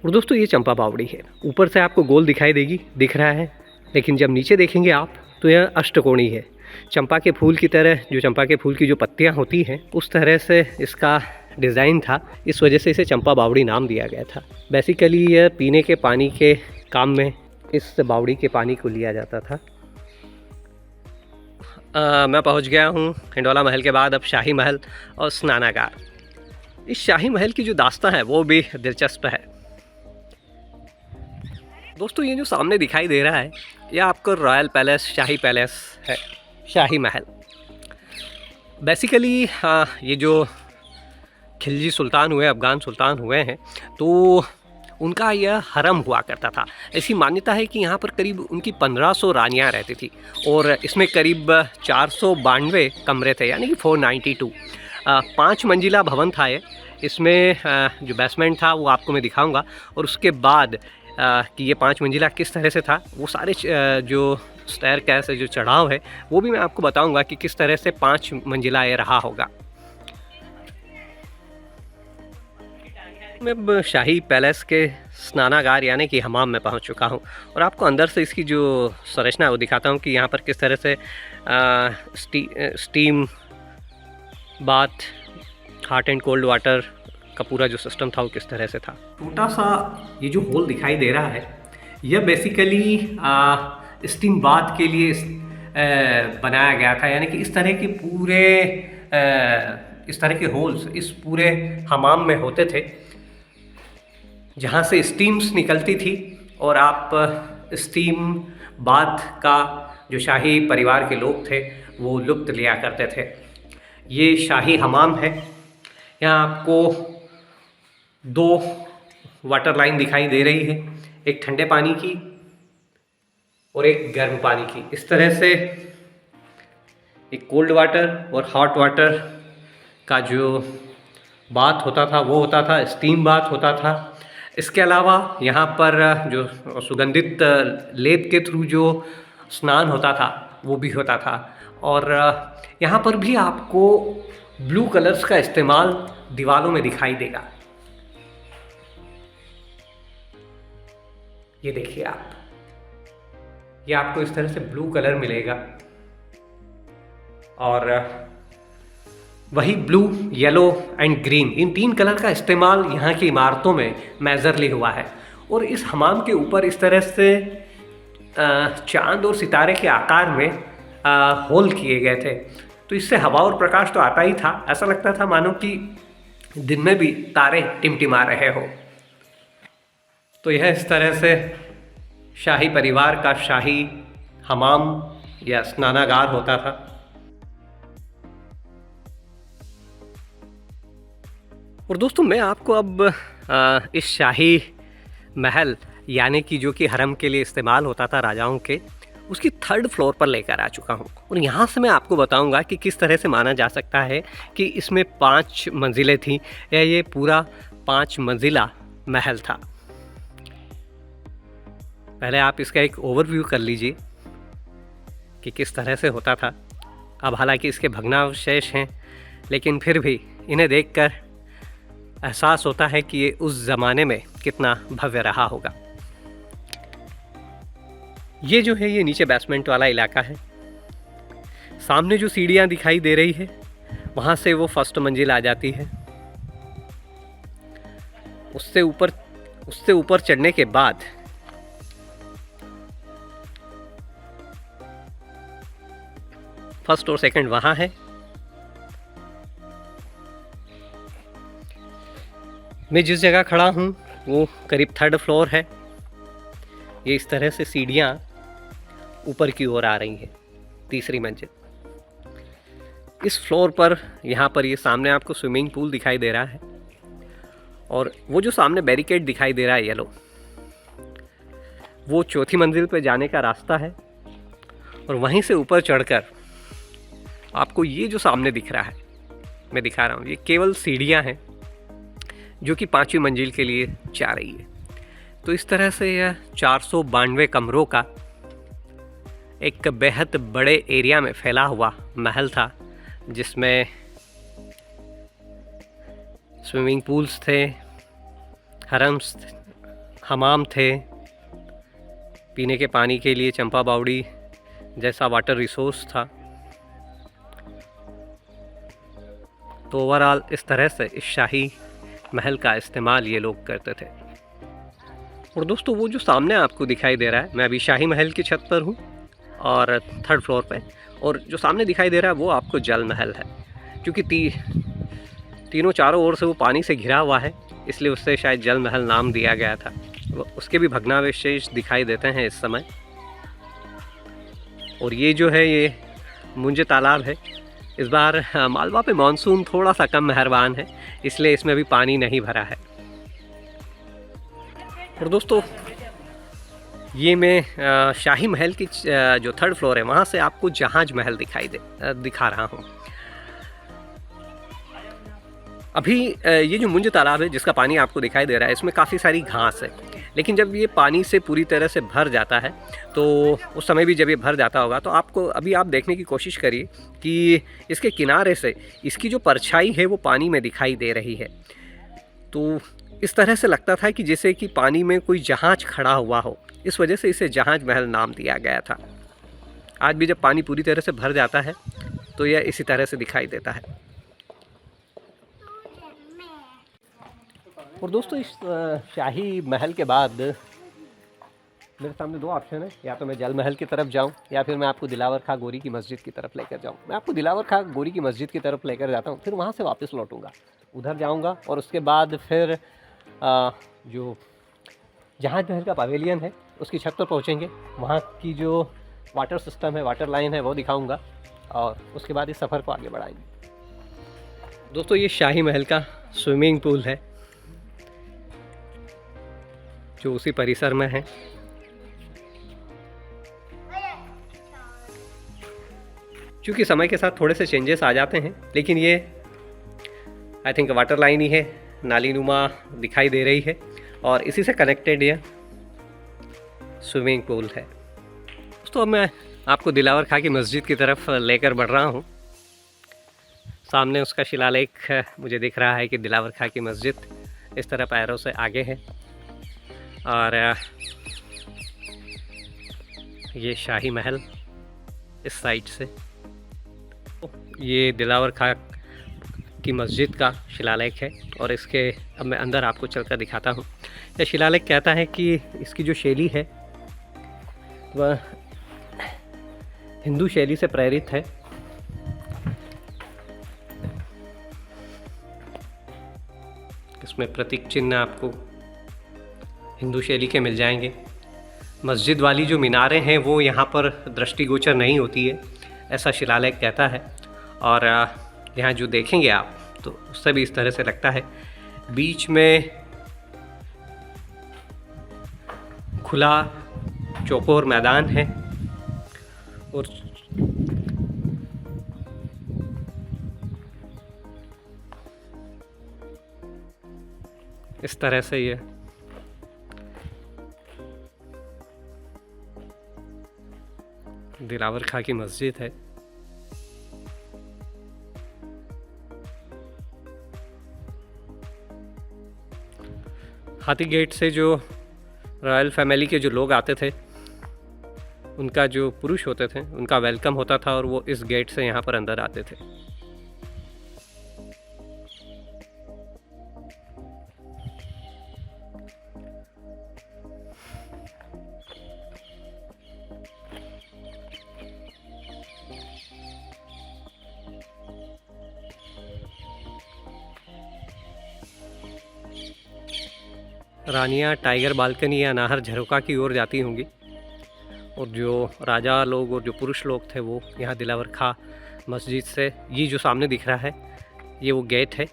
और दोस्तों ये चंपा बावड़ी है, ऊपर से आपको गोल दिखाई देगी, दिख रहा है, लेकिन जब नीचे देखेंगे आप तो यह अष्टकोणी है। चंपा के फूल की तरह, जो चंपा के फूल की जो पत्तियाँ होती हैं उस तरह से इसका डिज़ाइन था, इस वजह से इसे चंपा बावड़ी नाम दिया गया था। बेसिकली यह पीने के पानी के काम में इस बावड़ी के पानी को लिया जाता था। मैं पहुँच गया हूँ हिंडोला महल के बाद अब शाही महल और स्नानागार। इस शाही महल की जो दास्तां है वो भी दिलचस्प है। दोस्तों ये जो सामने दिखाई दे रहा है यह आपको रॉयल पैलेस, शाही पैलेस है, शाही महल। बेसिकली ये जो खिलजी सुल्तान हुए, अफगान सुल्तान हुए हैं, तो उनका यह हरम हुआ करता था। ऐसी मान्यता है कि यहाँ पर करीब उनकी 1500 रानियाँ रहती थी और इसमें करीब 492 कमरे थे, यानी कि 492। 5 मंजिला भवन था ये। इसमें जो बेसमेंट था वो आपको मैं दिखाऊंगा और उसके बाद कि ये 5 मंजिला किस तरह से था, वो सारे जो स्टेयरकेस है, जो चढ़ाव है, वो भी मैं आपको बताऊंगा कि किस तरह से 5 मंजिला ये रहा होगा। मैं अब शाही पैलेस के स्नानागार यानी कि हमाम में पहुंच चुका हूं और आपको अंदर से इसकी जो संरचना है वो दिखाता हूं कि यहाँ पर किस तरह से steam bath, hot and cold water का पूरा जो सिस्टम था वो किस तरह से था। छोटा सा ये जो होल दिखाई दे रहा है यह बेसिकली स्टीम बाथ के लिए बनाया गया था, यानी कि इस तरह के पूरे इस तरह के होल्स इस पूरे हमाम में होते थे जहाँ से स्टीम्स निकलती थी और आप स्टीम बाथ का जो शाही परिवार के लोग थे वो लुत्फ़ लिया करते थे। ये शाही हमाम है। यहाँ आपको 2 वाटर लाइन दिखाई दे रही है, एक ठंडे पानी की और एक गर्म पानी की। इस तरह से एक कोल्ड वाटर और हॉट वाटर का जो बाथ होता था वो होता था, स्टीम बाथ होता था। इसके अलावा यहाँ पर जो सुगंधित लेप के थ्रू जो स्नान होता था वो भी होता था और यहाँ पर भी आपको ब्लू कलर्स का इस्तेमाल दीवारों में दिखाई देगा। ये देखिए आप, ये आपको इस तरह से ब्लू कलर मिलेगा और वही blue, yellow and green, in 3 colour का इस्तेमाल यहाँ की इमारतों में मेजरली हुआ है। और इस हमाम के ऊपर इस तरह से चांद और सितारे के आकार में होल किए गए थे, तो इससे हवा और प्रकाश तो आता ही था। ऐसा लगता था मानो कि दिन में भी तारे टिमटिमा रहे हो। तो यह इस तरह से शाही परिवार का शाही हमाम या स्नानागार होता था। और दोस्तों मैं आपको अब इस शाही महल यानी कि जो कि हरम के लिए इस्तेमाल होता था राजाओं के, उसकी 3rd फ्लोर पर लेकर आ चुका हूँ और यहाँ से मैं आपको बताऊँगा कि किस तरह से माना जा सकता है कि इसमें 5 मंजिलें थी या ये पूरा 5 मंजिला महल था। पहले आप इसका एक ओवरव्यू कर लीजिए कि किस तरह से होता था। अब हालांकि इसके भग्नावशेष हैं, लेकिन फिर भी इन्हें देखकर एहसास होता है कि ये उस ज़माने में कितना भव्य रहा होगा। ये जो है ये नीचे बेसमेंट वाला इलाका है। सामने जो सीढ़ियाँ दिखाई दे रही है वहाँ से वो फर्स्ट मंजिल आ जाती है। उससे ऊपर चढ़ने के बाद फर्स्ट और सेकंड वहाँ है। मैं जिस जगह खड़ा हूँ वो करीब 3rd फ्लोर है। ये इस तरह से सीढ़ियाँ ऊपर की ओर आ रही हैं, 3री मंजिल। इस फ्लोर पर यहाँ पर ये सामने आपको स्विमिंग पूल दिखाई दे रहा है, और वो जो सामने बैरिकेड दिखाई दे रहा है येलो, वो 4थी मंजिल पर जाने का रास्ता है। और वहीं से ऊपर चढ़कर आपको ये जो सामने दिख रहा है, मैं दिखा रहा हूँ, ये केवल सीढ़ियाँ हैं जो कि 5वीं मंजिल के लिए जा रही है। तो इस तरह से यह 492 कमरों का एक बेहद बड़े एरिया में फैला हुआ महल था, जिसमें स्विमिंग पूल्स थे, हरम्स, हमाम थे, पीने के पानी के लिए चंपा बावड़ी जैसा वाटर रिसोर्स था। तो ओवरऑल इस तरह से इस शाही महल का इस्तेमाल ये लोग करते थे। और दोस्तों वो जो सामने आपको दिखाई दे रहा है, मैं अभी शाही महल की छत पर हूँ और 3rd फ्लोर पे, और जो सामने दिखाई दे रहा है वो आपको जल महल है। क्योंकि तीनों चारों ओर से वो पानी से घिरा हुआ है, इसलिए उससे शायद जल महल नाम दिया गया था। उसके भी भग्नावशेष दिखाई देते हैं इस समय। और ये जो है ये मुंजे तालाब है। इस बार मालवा पे मानसून थोड़ा सा कम मेहरबान है, इसलिए इसमें भी पानी नहीं भरा है। और दोस्तों ये मैं शाही महल की जो 3rd फ्लोर है वहाँ से आपको जहाज महल दिखा रहा हूँ। अभी ये जो मुंज तालाब है जिसका पानी आपको दिखाई दे रहा है, इसमें काफ़ी सारी घास है। लेकिन जब ये पानी से पूरी तरह से भर जाता है, तो उस समय भी जब ये भर जाता होगा, तो आपको अभी आप देखने की कोशिश करिए कि इसके किनारे से इसकी जो परछाई है वो पानी में दिखाई दे रही है। तो इस तरह से लगता था कि जैसे कि पानी में कोई जहाज़ खड़ा हुआ हो, इस वजह से इसे जहाज महल नाम दिया गया था। आज भी जब पानी पूरी तरह से भर जाता है तो यह इसी तरह से दिखाई देता है। और दोस्तों इस शाही महल के बाद मेरे सामने 2 ऑप्शन है, या तो मैं जल महल की तरफ जाऊं या फिर मैं आपको दिलावर खां गोरी की मस्जिद की तरफ लेकर जाऊं। मैं आपको दिलावर खां गोरी की मस्जिद की तरफ लेकर जाता हूं, फिर वहां से वापस लौटूंगा, उधर जाऊंगा और उसके बाद फिर जो जहाज महल का पवेलियन है उसकी छत पर पहुँचेंगे। वहाँ की जो वाटर सिस्टम है, वाटर लाइन है, वो दिखाऊँगा और उसके बाद इस सफ़र को आगे बढ़ाएंगे। दोस्तों ये शाही महल का स्विमिंग पूल है जो उसी परिसर में है। क्योंकि समय के साथ थोड़े से चेंजेस आ जाते हैं, लेकिन ये आई थिंक वाटर लाइन ही है, नाली नुमा दिखाई दे रही है और इसी से कनेक्टेड ये स्विमिंग पूल है। दोस्तों अब मैं आपको दिलावर खां की मस्जिद की तरफ लेकर बढ़ रहा हूँ। सामने उसका शिलालेख मुझे दिख रहा है कि दिलावर खां की मस्जिद इस तरह पैरों से आगे है और ये शाही महल इस साइड से। ये दिलावर खां की मस्जिद का शिलालेख है और इसके अब मैं अंदर आपको चलकर दिखाता हूँ। यह शिलालेख कहता है कि इसकी जो शैली है वह हिंदू शैली से प्रेरित है। इसमें प्रतीक चिन्ह आपको हिंदू शैली के मिल जाएंगे। मस्जिद वाली जो मीनारें हैं वो यहाँ पर दृष्टिगोचर नहीं होती है, ऐसा शिलालेख कहता है। और यहाँ जो देखेंगे आप तो उससे भी इस तरह से लगता है। बीच में खुला चौकोर मैदान है और इस तरह से ये दिलावर खां की मस्जिद है। हाथी गेट से जो रॉयल फैमिली के जो लोग आते थे, उनका जो पुरुष होते थे, उनका वेलकम होता था और वो इस गेट से यहाँ पर अंदर आते थे। रानियाँ टाइगर बालकनी या नाहर झरोका की ओर जाती होंगी और जो राजा लोग और जो पुरुष लोग थे वो यहाँ दिलावर खां मस्जिद से, ये जो सामने दिख रहा है ये वो गेट है,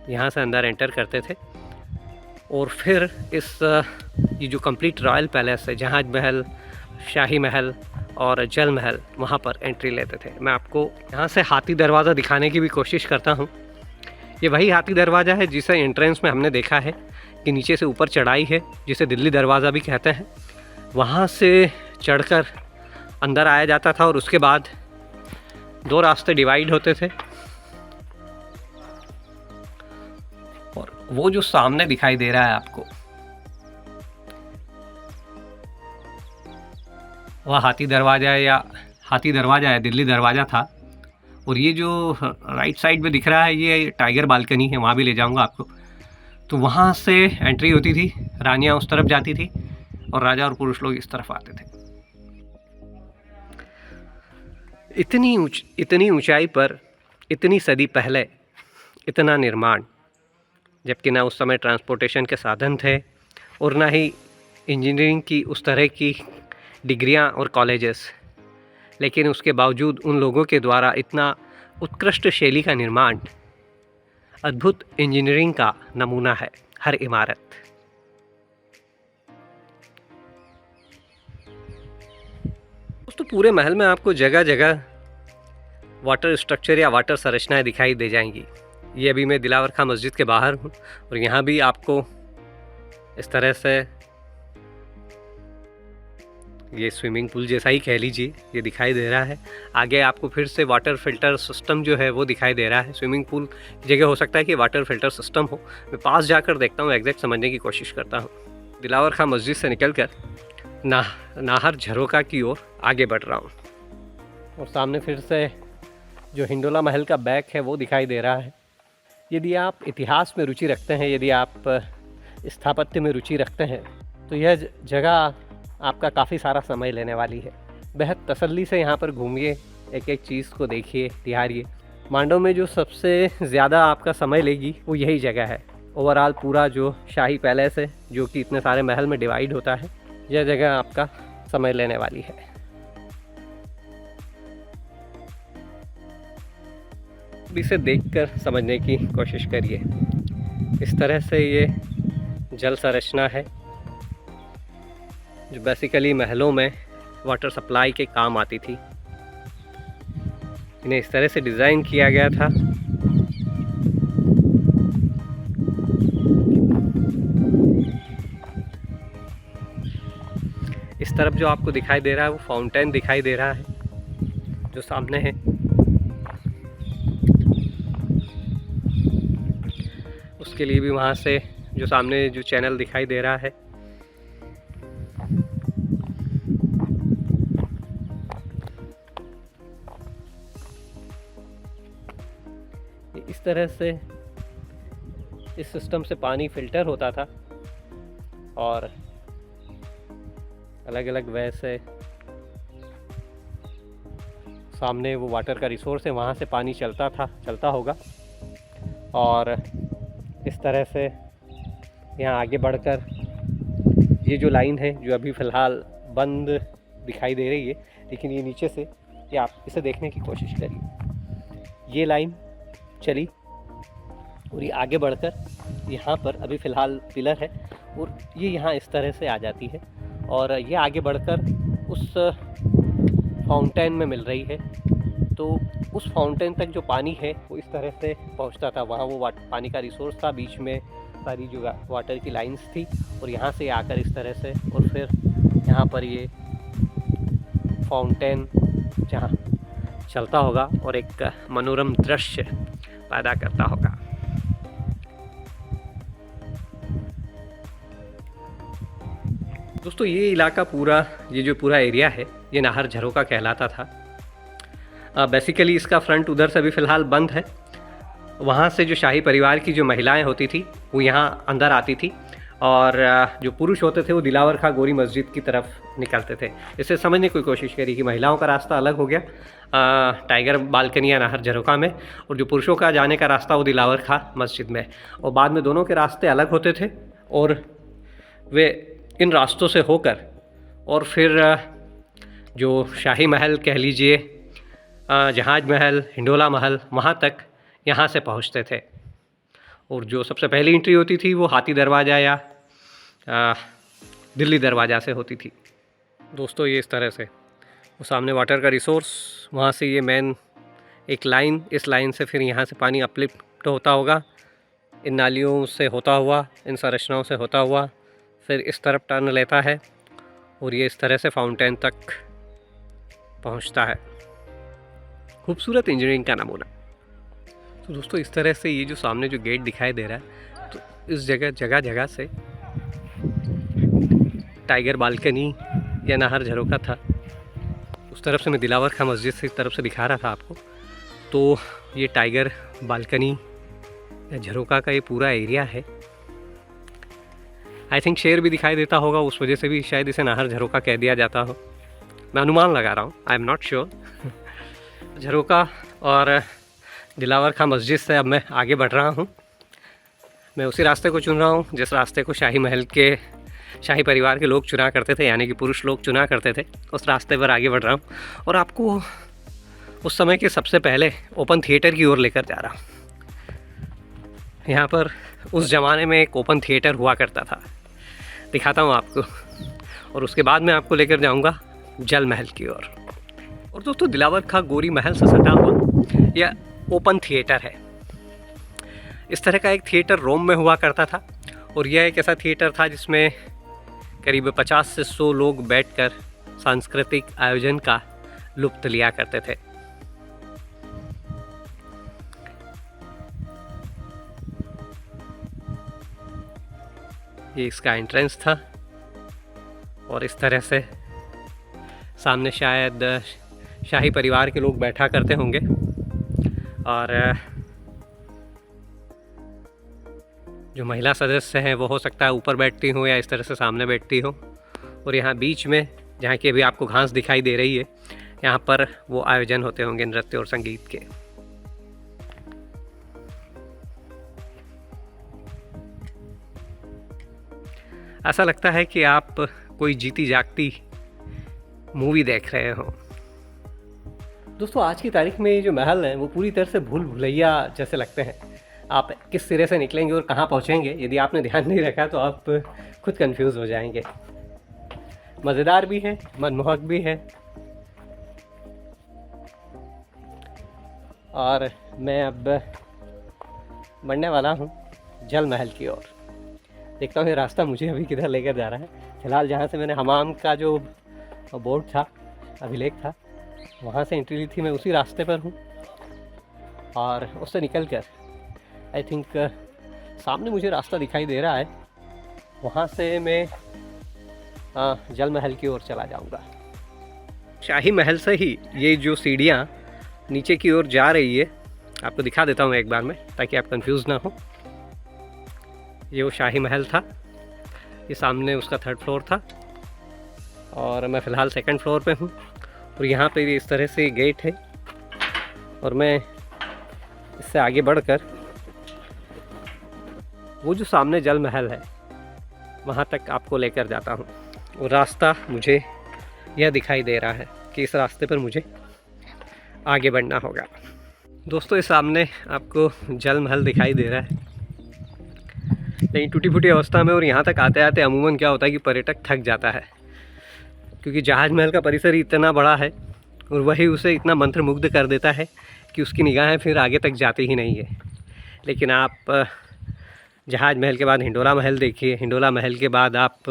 यहाँ से अंदर एंटर करते थे और फिर इस ये जो कंप्लीट रॉयल पैलेस है, जहाज महल, शाही महल और जल महल, वहाँ पर एंट्री लेते थे। मैं आपको यहाँ से हाथी दरवाज़ा दिखाने की भी कोशिश करता हूँ। ये वही हाथी दरवाज़ा है जिसे एंट्रेंस में हमने देखा है कि नीचे से ऊपर चढ़ाई है, जिसे दिल्ली दरवाज़ा भी कहते हैं। वहाँ से चढ़कर अंदर आया जाता था और उसके बाद दो रास्ते डिवाइड होते थे और वो जो सामने दिखाई दे रहा है आपको, वह हाथी दरवाज़ा या दिल्ली दरवाज़ा था। और ये जो राइट साइड में दिख रहा है ये टाइगर बालकनी है, वहाँ भी ले जाऊँगा आपको। तो वहाँ से एंट्री होती थी, रानियाँ उस तरफ जाती थी और राजा और पुरुष लोग इस तरफ आते थे। इतनी ऊंचाई पर इतनी सदी पहले इतना निर्माण, जबकि ना उस समय ट्रांसपोर्टेशन के साधन थे और ना ही इंजीनियरिंग की उस तरह की डिग्रियां और कॉलेजेस, लेकिन उसके बावजूद उन लोगों के द्वारा इतना उत्कृष्ट शैली का निर्माण, अद्भुत इंजीनियरिंग का नमूना है हर इमारत। दोस्तों पूरे महल में आपको जगह जगह वाटर स्ट्रक्चर या वाटर संरचनाएं दिखाई दे जाएंगी। ये अभी मैं दिलावर खां मस्जिद के बाहर हूँ और यहाँ भी आपको इस तरह से ये स्विमिंग पूल जैसा ही कह लीजिए, ये दिखाई दे रहा है। आगे आपको फिर से वाटर फिल्टर सिस्टम जो है वो दिखाई दे रहा है। स्विमिंग पूल की जगह हो सकता है कि वाटर फिल्टर सिस्टम हो। मैं पास जाकर देखता हूँ, एग्जैक्ट समझने की कोशिश करता हूँ। दिलावर खां मस्जिद से निकलकर नाहर झरोका की ओर आगे बढ़ रहा हूँ और सामने फिर से जो हिंडोला महल का बैक है वो दिखाई दे रहा है। यदि आप इतिहास में रुचि रखते हैं, यदि आप स्थापत्य में रुचि रखते हैं, तो यह जगह आपका काफ़ी सारा समय लेने वाली है। बेहद तसल्ली से यहाँ पर घूमिए, एक एक चीज़ को देखिए, निहारिए। मांडव में जो सबसे ज़्यादा आपका समय लेगी वो यही जगह है। ओवरऑल पूरा जो शाही पैलेस है, जो कि इतने सारे महल में डिवाइड होता है, यह जगह आपका समय लेने वाली है। इसे देखकर समझने की कोशिश करिए। इस तरह से ये जल संरचना है जो बेसिकली महलों में वाटर सप्लाई के काम आती थी। इन्हें इस तरह से डिज़ाइन किया गया था इस तरफ जो आपको दिखाई दे रहा है वो फाउंटेन दिखाई दे रहा है जो सामने है। उसके लिए भी वहाँ से जो सामने जो चैनल दिखाई दे रहा है, इस तरह से इस सिस्टम से पानी फिल्टर होता था और अलग अलग वे से सामने वो वाटर का रिसोर्स है, वहाँ से पानी चलता होगा। और इस तरह से यहाँ आगे बढ़कर ये जो लाइन है जो अभी फ़िलहाल बंद दिखाई दे रही है, लेकिन ये नीचे से ये आप इसे देखने की कोशिश करिए। ये लाइन चली और ये आगे बढ़कर यहाँ पर अभी फ़िलहाल पिलर है और ये यहाँ इस तरह से आ जाती है और ये आगे बढ़कर उस फाउंटेन में मिल रही है। तो उस फाउंटेन तक जो पानी है वो इस तरह से पहुँचता था। वहाँ वो पानी का रिसोर्स था, बीच में सारी जो वाटर की लाइंस थी और यहाँ से आकर इस तरह से और फिर यहाँ पर ये फाउंटेन जहाँ चलता होगा और एक मनोरम दृश्य पैदा करता होगा। दोस्तों ये इलाका पूरा, ये जो पूरा एरिया है, ये नाहर झरोखा कहलाता था। बेसिकली इसका फ्रंट उधर से अभी फ़िलहाल बंद है। वहाँ से जो शाही परिवार की जो महिलाएं होती थी वो यहाँ अंदर आती थी और जो पुरुष होते थे वो दिलावर खां गोरी मस्जिद की तरफ निकलते थे। इसे समझने की कोशिश करी कि महिलाओं का रास्ता अलग हो गया टाइगर बालकनी या नाहर झरोखा में, और जो पुरुषों का जाने का रास्ता वो दिलावर खां मस्जिद में, और बाद में दोनों के रास्ते अलग होते थे और वे इन रास्तों से होकर और फिर जो शाही महल कह लीजिए, जहाज महल, हिंडोला महल, वहाँ तक यहाँ से पहुँचते थे। और जो सबसे पहली एंट्री होती थी वो हाथी दरवाज़ा या दिल्ली दरवाज़ा से होती थी। दोस्तों ये इस तरह से वो सामने वाटर का रिसोर्स, वहाँ से ये मेन एक लाइन, इस लाइन से फिर यहाँ से पानी अपलिफ्ट होता होगा, इन नालियों से होता हुआ, इन संरचनाओं से होता हुआ फिर इस तरफ टर्न लेता है और ये इस तरह से फाउंटेन तक पहुँचता है। खूबसूरत इंजीनियरिंग का नमूना। तो दोस्तों इस तरह से ये जो सामने जो गेट दिखाई दे रहा है, तो इस जगह जगह से टाइगर बालकनी या नाहर झरोखा था। उस तरफ से मैं दिलावर खां मस्जिद से इस तरफ से दिखा रहा था आपको। तो ये टाइगर बालकनी या झरोखा का ये पूरा एरिया है। आई थिंक शेर भी दिखाई देता होगा, उस वजह से भी शायद इसे नाहर झरोखा कह दिया जाता हो। मैं अनुमान लगा रहा हूँ, आई एम नॉट श्योर। झरोखा और दिलावर खां मस्जिद से अब मैं आगे बढ़ रहा हूँ। मैं उसी रास्ते को चुन रहा हूँ जिस रास्ते को शाही परिवार के लोग चुना करते थे, यानी कि पुरुष लोग चुना करते थे। उस रास्ते पर आगे बढ़ रहा हूँ और आपको उस समय के सबसे पहले ओपन थिएटर की ओर लेकर जा रहा हूँ। यहाँ पर उस ज़माने में एक ओपन थिएटर हुआ करता था, दिखाता हूँ आपको, और उसके बाद मैं आपको लेकर जाऊँगा जल महल की ओर। और दोस्तों दिलावर खां गोरी महल से सटा हुआ यह ओपन थिएटर है। इस तरह का एक थिएटर रोम में हुआ करता था और यह एक ऐसा थिएटर था जिसमें करीब 50 से 100 लोग बैठकर सांस्कृतिक आयोजन का लुत्फ़ लिया करते थे। ये इसका एंट्रेंस था और इस तरह से सामने शायद शाही परिवार के लोग बैठा करते होंगे और जो महिला सदस्य हैं वो हो सकता है ऊपर बैठती हो या इस तरह से सामने बैठती हो। और यहाँ बीच में जहाँ की अभी आपको घास दिखाई दे रही है, यहाँ पर वो आयोजन होते होंगे नृत्य और संगीत के। ऐसा लगता है कि आप कोई जीती जागती मूवी देख रहे हो। दोस्तों आज की तारीख में ये जो महल हैं वो पूरी तरह से भूल भुलैया जैसे लगते हैं। आप किस सिरे से निकलेंगे और कहाँ पहुँचेंगे, यदि आपने ध्यान नहीं रखा तो आप खुद कंफ्यूज हो जाएंगे। मज़ेदार भी है, मनमोहक भी है। और मैं अब बढ़ने वाला हूँ जल महल की ओर। देखता हूँ ये रास्ता मुझे अभी किधर लेकर जा रहा है। फिलहाल जहाँ से मैंने हमाम का जो बोर्ड था, अभिलेख था, वहाँ से एंट्री ली थी, मैं उसी रास्ते पर हूँ। और उससे निकल कर आई थिंक सामने मुझे रास्ता दिखाई दे रहा है, वहाँ से मैं जल महल की ओर चला जाऊँगा। शाही महल से ही ये जो सीढ़ियाँ नीचे की ओर जा रही है, आपको दिखा देता हूँ एक बार में ताकि आप कंफ्यूज ना हो। ये वो शाही महल था, ये सामने उसका 3rd फ्लोर था और मैं फ़िलहाल 2nd फ्लोर पे हूँ। और यहाँ पे भी इस तरह से गेट है और मैं इससे आगे बढ़कर वो जो सामने जल महल है वहाँ तक आपको लेकर जाता हूँ। और रास्ता मुझे यह दिखाई दे रहा है कि इस रास्ते पर मुझे आगे बढ़ना होगा। दोस्तों इस सामने आपको जल महल दिखाई दे रहा है, लेकिन टूटी फूटी अवस्था में। और यहाँ तक आते आते अमूमन क्या होता है कि पर्यटक थक जाता है, क्योंकि जहाज महल का परिसर इतना बड़ा है और वही उसे इतना मंत्रमुग्ध कर देता है कि उसकी निगाहें फिर आगे तक जाती ही नहीं है। लेकिन आप जहाज महल के बाद हिंडोला महल देखिए, हिंडोला महल के बाद आप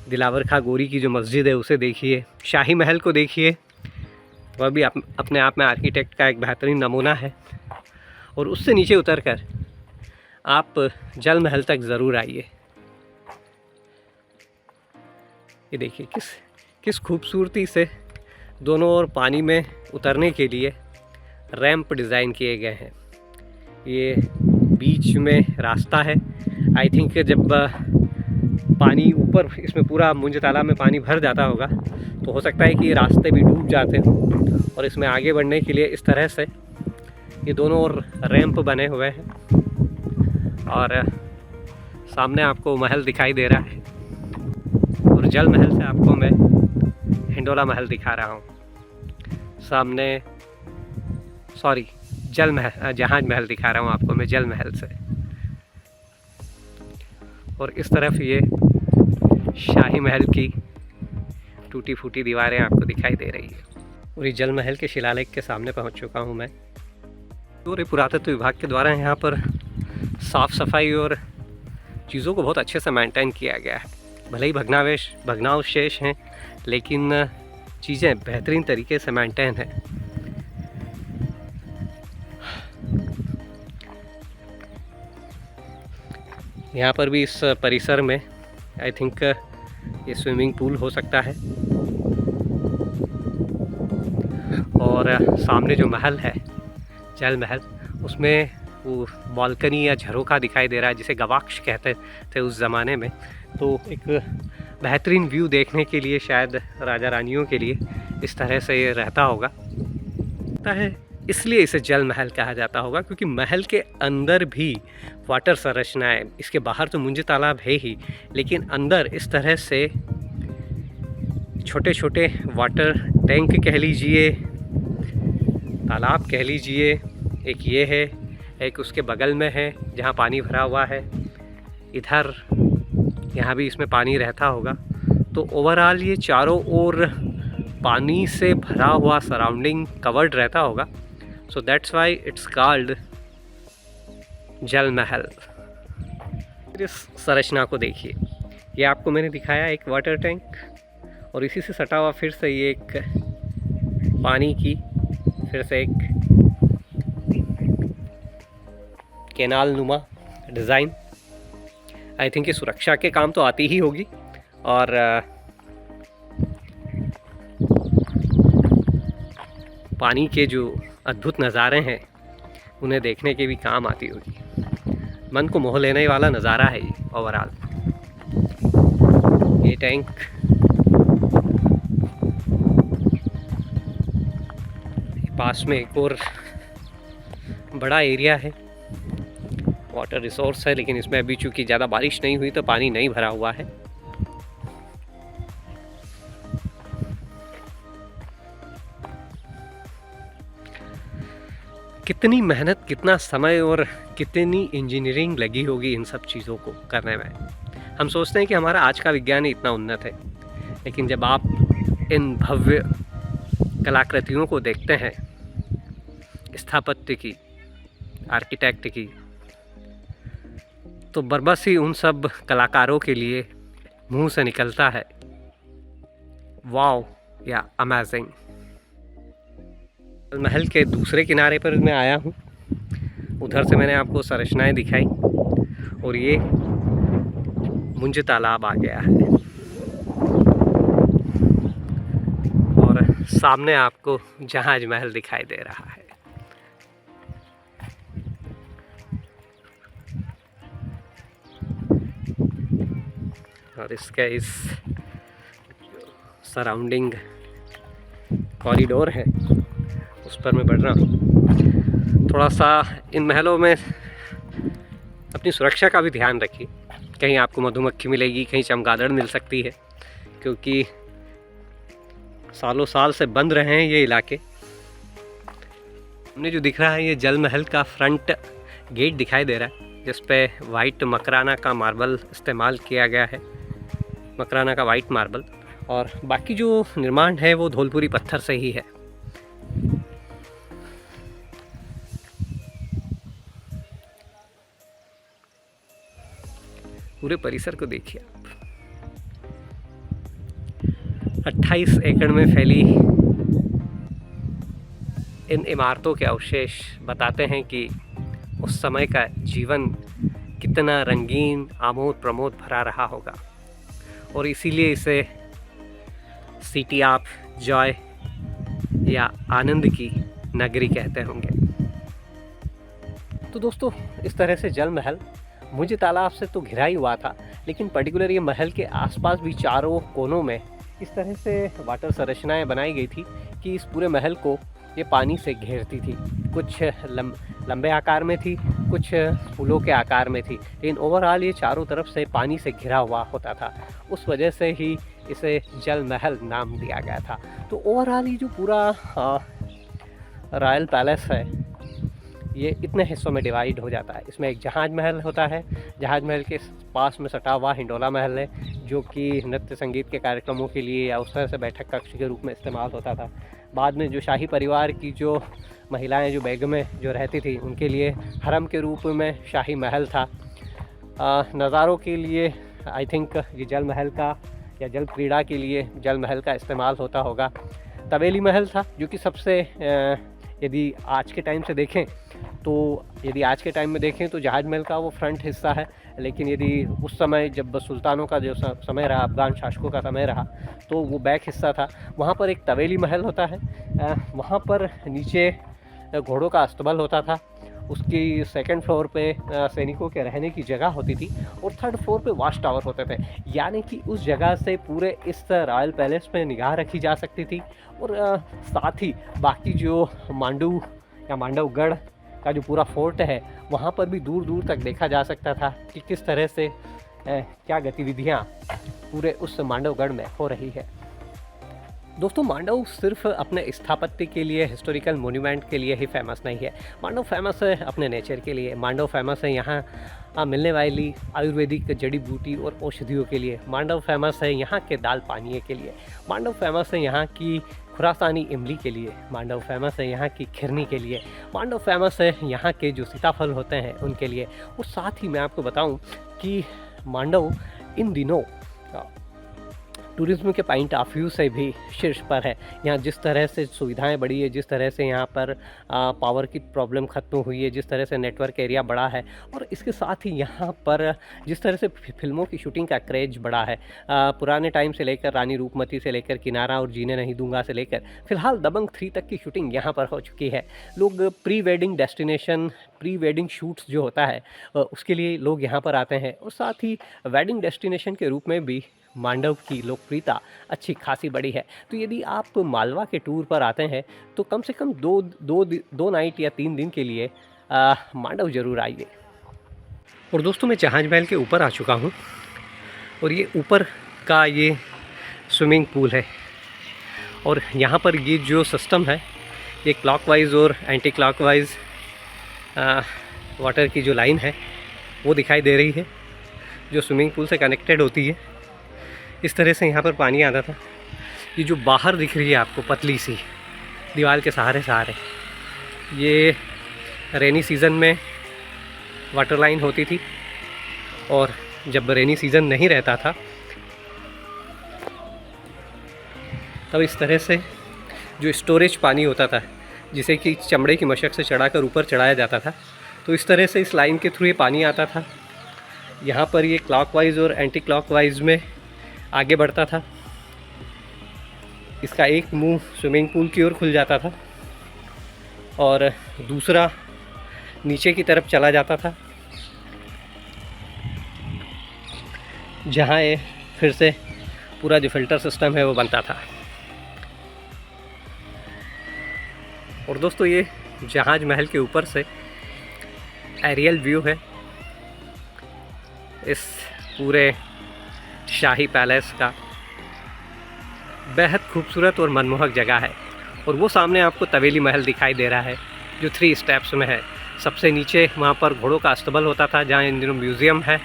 दिलावर खां गोरी की जो मस्जिद है उसे देखिए, शाही महल को देखिए, वह भी अपने आप में आर्किटेक्ट का एक बेहतरीन नमूना है। और उससे नीचे उतरकर आप जल महल तक ज़रूर आइए। ये देखिए किस खूबसूरती से दोनों ओर पानी में उतरने के लिए रैंप डिज़ाइन किए गए हैं। ये बीच में रास्ता है। आई थिंक जब पानी ऊपर इसमें पूरा मुंज तालाब में पानी भर जाता होगा तो हो सकता है कि ये रास्ते भी डूब जाते हों, और इसमें आगे बढ़ने के लिए इस तरह से ये दोनों ओर रैंप बने हुए हैं। और सामने आपको महल दिखाई दे रहा है, और जल महल से आपको मैं हिंडोला महल दिखा रहा हूँ। सामने जल महल, जहाज महल दिखा रहा हूँ आपको मैं जल महल से। और इस तरफ ये शाही महल की टूटी फूटी दीवारें आपको दिखाई दे रही है। और ये जल महल के शिलालेख के सामने पहुँच चुका हूँ मैं। पूरे पुरातत्व विभाग के द्वारा यहाँ पर साफ़ सफाई और चीज़ों को बहुत अच्छे से मेंटेन किया गया है। भले ही भग्नावशेष हैं, लेकिन चीज़ें बेहतरीन तरीके से मेंटेन हैं। यहाँ पर भी इस परिसर में आई थिंक ये स्विमिंग पूल हो सकता है। और सामने जो महल है जल महल, उसमें वो बालकनी या झरोखा दिखाई दे रहा है जिसे गवाक्ष कहते थे उस ज़माने में। तो एक बेहतरीन व्यू देखने के लिए शायद राजा रानियों के लिए इस तरह से ये रहता होगा। इसलिए इसे जल महल कहा जाता होगा, क्योंकि महल के अंदर भी वाटर संरचनाएं, इसके बाहर तो मुंज तालाब है ही, लेकिन अंदर इस तरह से छोटे छोटे वाटर टैंक कह लीजिए, तालाब कह लीजिए। एक ये है, एक उसके बगल में है जहाँ पानी भरा हुआ है, इधर यहाँ भी इसमें पानी रहता होगा। तो ओवरऑल ये चारों ओर पानी से भरा हुआ सराउंडिंग कवर्ड रहता होगा। So that's why it's called जल महल। इस संरचना को देखिए, ये आपको मैंने दिखाया एक वाटर टैंक, और इसी से सटा हुआ फिर से ये एक पानी की फिर से एक कैनाल नुमा डिज़ाइन। आई थिंक ये सुरक्षा के काम तो आती ही होगी, और पानी के जो अद्भुत नज़ारे हैं उन्हें देखने के भी काम आती होगी। मन को मोह लेने वाला नज़ारा है ये ओवरऑल। ये टैंक पास में एक और बड़ा एरिया है, वाटर रिसोर्स है, लेकिन इसमें अभी चूँकि ज़्यादा बारिश नहीं हुई तो पानी नहीं भरा हुआ है। कितनी मेहनत, कितना समय और कितनी इंजीनियरिंग लगी होगी इन सब चीज़ों को करने में। हम सोचते हैं कि हमारा आज का विज्ञान ही इतना उन्नत है, लेकिन जब आप इन भव्य कलाकृतियों को देखते हैं, स्थापत्य की, आर्किटेक्ट की, तो बरबस ही उन सब कलाकारों के लिए मुंह से निकलता है वाओ या अमेजिंग। महल के दूसरे किनारे पर मैं आया हूँ, उधर से मैंने आपको संरचनाएं दिखाई, और ये मुंज तालाब आ गया है, और सामने आपको जहाज महल दिखाई दे रहा है। और इसका इस सराउंडिंग कॉरिडोर है उस पर मैं बढ़ रहा हूँ। थोड़ा सा इन महलों में अपनी सुरक्षा का भी ध्यान रखिए, कहीं आपको मधुमक्खी मिलेगी, कहीं चमगादड़ मिल सकती है, क्योंकि सालों साल से बंद रहे हैं ये इलाके। हमने जो दिख रहा है ये जल महल का फ्रंट गेट दिखाई दे रहा है, जिस पे वाइट मकराना का मार्बल इस्तेमाल किया गया है, मकराना का वाइट मार्बल, और बाकी जो निर्माण है वो धौलपुरी पत्थर से ही है। पूरे परिसर को देखिए आप। 28 एकड़ में फैली इन इमारतों के अवशेष बताते हैं कि उस समय का जीवन कितना रंगीन, आमोद प्रमोद भरा रहा होगा, और इसीलिए इसे सिटी ऑफ जॉय या आनंद की नगरी कहते होंगे। तो दोस्तों, इस तरह से जल महल मुझे तालाब से तो घिरा ही हुआ था, लेकिन पर्टिकुलर ये महल के आसपास भी चारों कोनों में इस तरह से वाटर संरचनाएं बनाई गई थी कि इस पूरे महल को ये पानी से घेरती थी। कुछ लंबे आकार में थी, कुछ फूलों के आकार में थी, लेकिन ओवरऑल ये चारों तरफ से पानी से घिरा हुआ होता था। उस वजह से ही इसे जल महल नाम दिया गया था। तो ओवरऑल ये जो पूरा रॉयल पैलेस है, ये इतने हिस्सों में डिवाइड हो जाता है। इसमें एक जहाज महल होता है, जहाज महल के पास में सटा हुआ हिंडोला महल है, जो कि नृत्य संगीत के कार्यक्रमों के लिए या उस तरह से बैठक कक्ष के रूप में इस्तेमाल होता था। बाद में जो शाही परिवार की जो महिलाएं, जो बेगमें जो रहती थी, उनके लिए हरम के रूप में शाही महल था। नज़ारों के लिए आई थिंक ये जल महल का या जल क्रीड़ा के लिए जल महल का इस्तेमाल होता होगा। तवेली महल था, जो कि सबसे यदि आज के टाइम से देखें तो जहाज महल का वो फ्रंट हिस्सा है, लेकिन यदि उस समय जब सुल्तानों का जो समय रहा, अफगान शासकों का समय रहा, तो वो बैक हिस्सा था। वहाँ पर एक तवेली महल होता है, वहाँ पर नीचे घोड़ों का अस्तबल होता था, उसकी सेकंड फ्लोर पे सैनिकों के रहने की जगह होती थी, और थर्ड फ्लोर पे वॉच टावर होते थे। यानी कि उस जगह से पूरे इस रॉयल पैलेस पे निगाह रखी जा सकती थी, और साथ ही बाकी जो मांडू या मांडवगढ़ का जो पूरा फोर्ट है, वहाँ पर भी दूर दूर तक देखा जा सकता था कि किस तरह से क्या गतिविधियाँ पूरे उस मांडवगढ़ में हो रही है। दोस्तों, मांडव सिर्फ अपने स्थापत्य के लिए, हिस्टोरिकल मोन्यूमेंट के लिए ही फेमस नहीं है। मांडव फेमस है अपने नेचर के लिए। मांडव फेमस है यहाँ मिलने वाली आयुर्वेदिक जड़ी बूटी और औषधियों के लिए। मांडव फेमस है यहाँ के दाल पानीय के लिए। मांडव फेमस है यहाँ की खुरासानी इमली के लिए। मांडव फेमस है यहाँ की खिरनी के लिए। मांडव फेमस है यहाँ के जो सीताफल होते हैं उनके लिए। और साथ ही मैं आपको बताऊँ कि मांडव इन दिनों टूरिज़्म के पॉइंट ऑफ व्यू से भी शीर्ष पर है। यहाँ जिस तरह से सुविधाएं बढ़ी है, जिस तरह से यहाँ पर पावर की प्रॉब्लम ख़त्म हुई है, जिस तरह से नेटवर्क एरिया बढ़ा है, और इसके साथ ही यहाँ पर जिस तरह से फिल्मों की शूटिंग का क्रेज बढ़ा है, पुराने टाइम से लेकर रानी रूपमती से लेकर किनारा और जीने नहीं दूंगा से लेकर फ़िलहाल दबंग 3 तक की शूटिंग यहाँ पर हो चुकी है। लोग प्री वेडिंग शूट्स जो होता है उसके लिए लोग यहाँ पर आते हैं, और साथ ही वेडिंग डेस्टिनेशन के रूप में भी मांडव की लोकप्रियता अच्छी खासी बढ़ी है। तो यदि आप मालवा के टूर पर आते हैं तो कम से कम दो नाइट या 3 दिन के लिए मांडव ज़रूर आइए। और दोस्तों, मैं जहाज महल के ऊपर आ चुका हूँ, और ये ऊपर का ये स्विमिंग पूल है, और यहाँ पर ये जो सिस्टम है, ये क्लॉकवाइज और एंटी क्लॉकवाइज वाटर की जो लाइन है वो दिखाई दे रही है, जो स्विमिंग पूल से कनेक्टेड होती है। इस तरह से यहाँ पर पानी आता था। ये जो बाहर दिख रही है आपको पतली सी दीवार के सहारे, ये रेनी सीज़न में वाटर लाइन होती थी, और जब रेनी सीज़न नहीं रहता था तब इस तरह से जो स्टोरेज पानी होता था, जिसे कि चमड़े की मशक से चढ़ाकर ऊपर चढ़ाया जाता था, तो इस तरह से इस लाइन के थ्रू ये पानी आता था। यहाँ पर ये क्लॉकवाइज और एंटी क्लॉकवाइज में आगे बढ़ता था। इसका एक मुंह स्विमिंग पूल की ओर खुल जाता था और दूसरा नीचे की तरफ चला जाता था, जहाँ ये फिर से पूरा जो फिल्टर सिस्टम है वो बनता था। और दोस्तों, ये जहाज महल के ऊपर से एरियल व्यू है इस पूरे शाही पैलेस का। बेहद खूबसूरत और मनमोहक जगह है। और वो सामने आपको तवेली महल दिखाई दे रहा है, जो 3 स्टेप्स में है। सबसे नीचे वहाँ पर घोड़ों का अस्तबल होता था, जहाँ इन दिनों म्यूज़ियम है,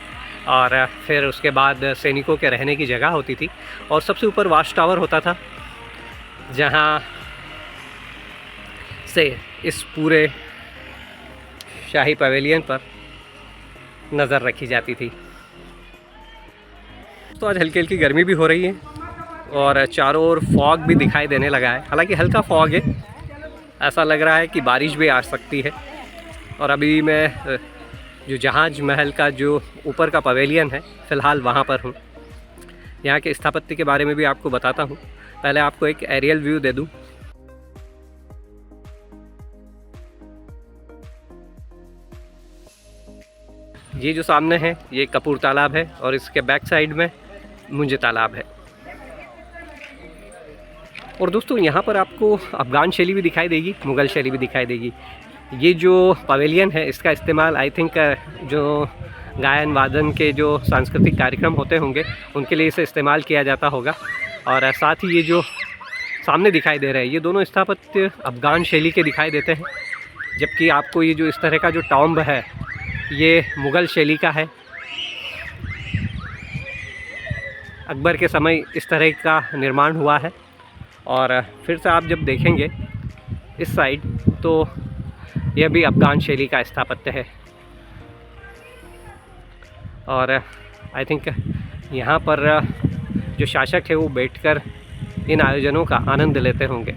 और फिर उसके बाद सैनिकों के रहने की जगह होती थी। और सबसे ऊपर वॉच टावर होता था, जहाँ से इस पूरे शाही पवेलियन पर नज़र रखी जाती थी। तो आज हल्की हल्की गर्मी भी हो रही है, और चारों ओर फॉग भी दिखाई देने लगा है, हालांकि हल्का फॉग है, ऐसा लग रहा है कि बारिश भी आ सकती है। और अभी मैं जो जहाज महल का जो ऊपर का पवेलियन है फ़िलहाल वहाँ पर हूँ। यहाँ के स्थापत्य के बारे में भी आपको बताता हूँ। पहले आपको एक एरियल व्यू दे दूँ। ये जो सामने है ये कपूर तालाब है और इसके बैक साइड में मुंजे तालाब है। और दोस्तों यहाँ पर आपको अफ़गान शैली भी दिखाई देगी, मुग़ल शैली भी दिखाई देगी। ये जो पवेलियन है इसका इस्तेमाल आई थिंक जो गायन वादन के जो सांस्कृतिक कार्यक्रम होते होंगे उनके लिए इसे इस्तेमाल किया जाता होगा। और साथ ही ये जो सामने दिखाई दे रहे हैं ये दोनों स्थापत्य अफ़गान शैली के दिखाई देते हैं, जबकि आपको ये जो इस तरह का जो टॉम्ब है ये मुग़ल शैली का है। अकबर के समय इस तरह का निर्माण हुआ है। और फिर से आप जब देखेंगे इस साइड तो यह भी अफ़गान शैली का स्थापत्य है। और आई थिंक यहाँ पर जो शासक है वो बैठकर इन आयोजनों का आनंद लेते होंगे।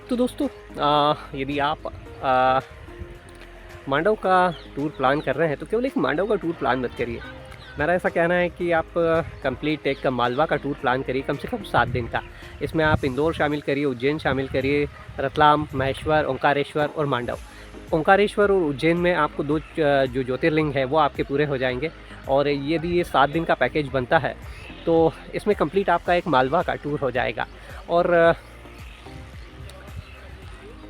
तो दोस्तों यदि आप मांडव का टूर प्लान कर रहे हैं तो केवल एक मांडव का टूर प्लान मत करिए। मेरा ऐसा कहना है कि आप कंप्लीट एक मालवा का टूर प्लान करिए, कम से कम 7 दिन का। इसमें आप इंदौर शामिल करिए, उज्जैन शामिल करिए, रतलाम, महेश्वर, ओंकारेश्वर और मांडव। ओंकारेश्वर और उज्जैन में आपको 2 जो ज्योतिर्लिंग है वो आपके पूरे हो जाएंगे। और यदि ये 7 दिन का पैकेज बनता है तो इसमें कंप्लीट आपका एक मालवा का टूर हो जाएगा। और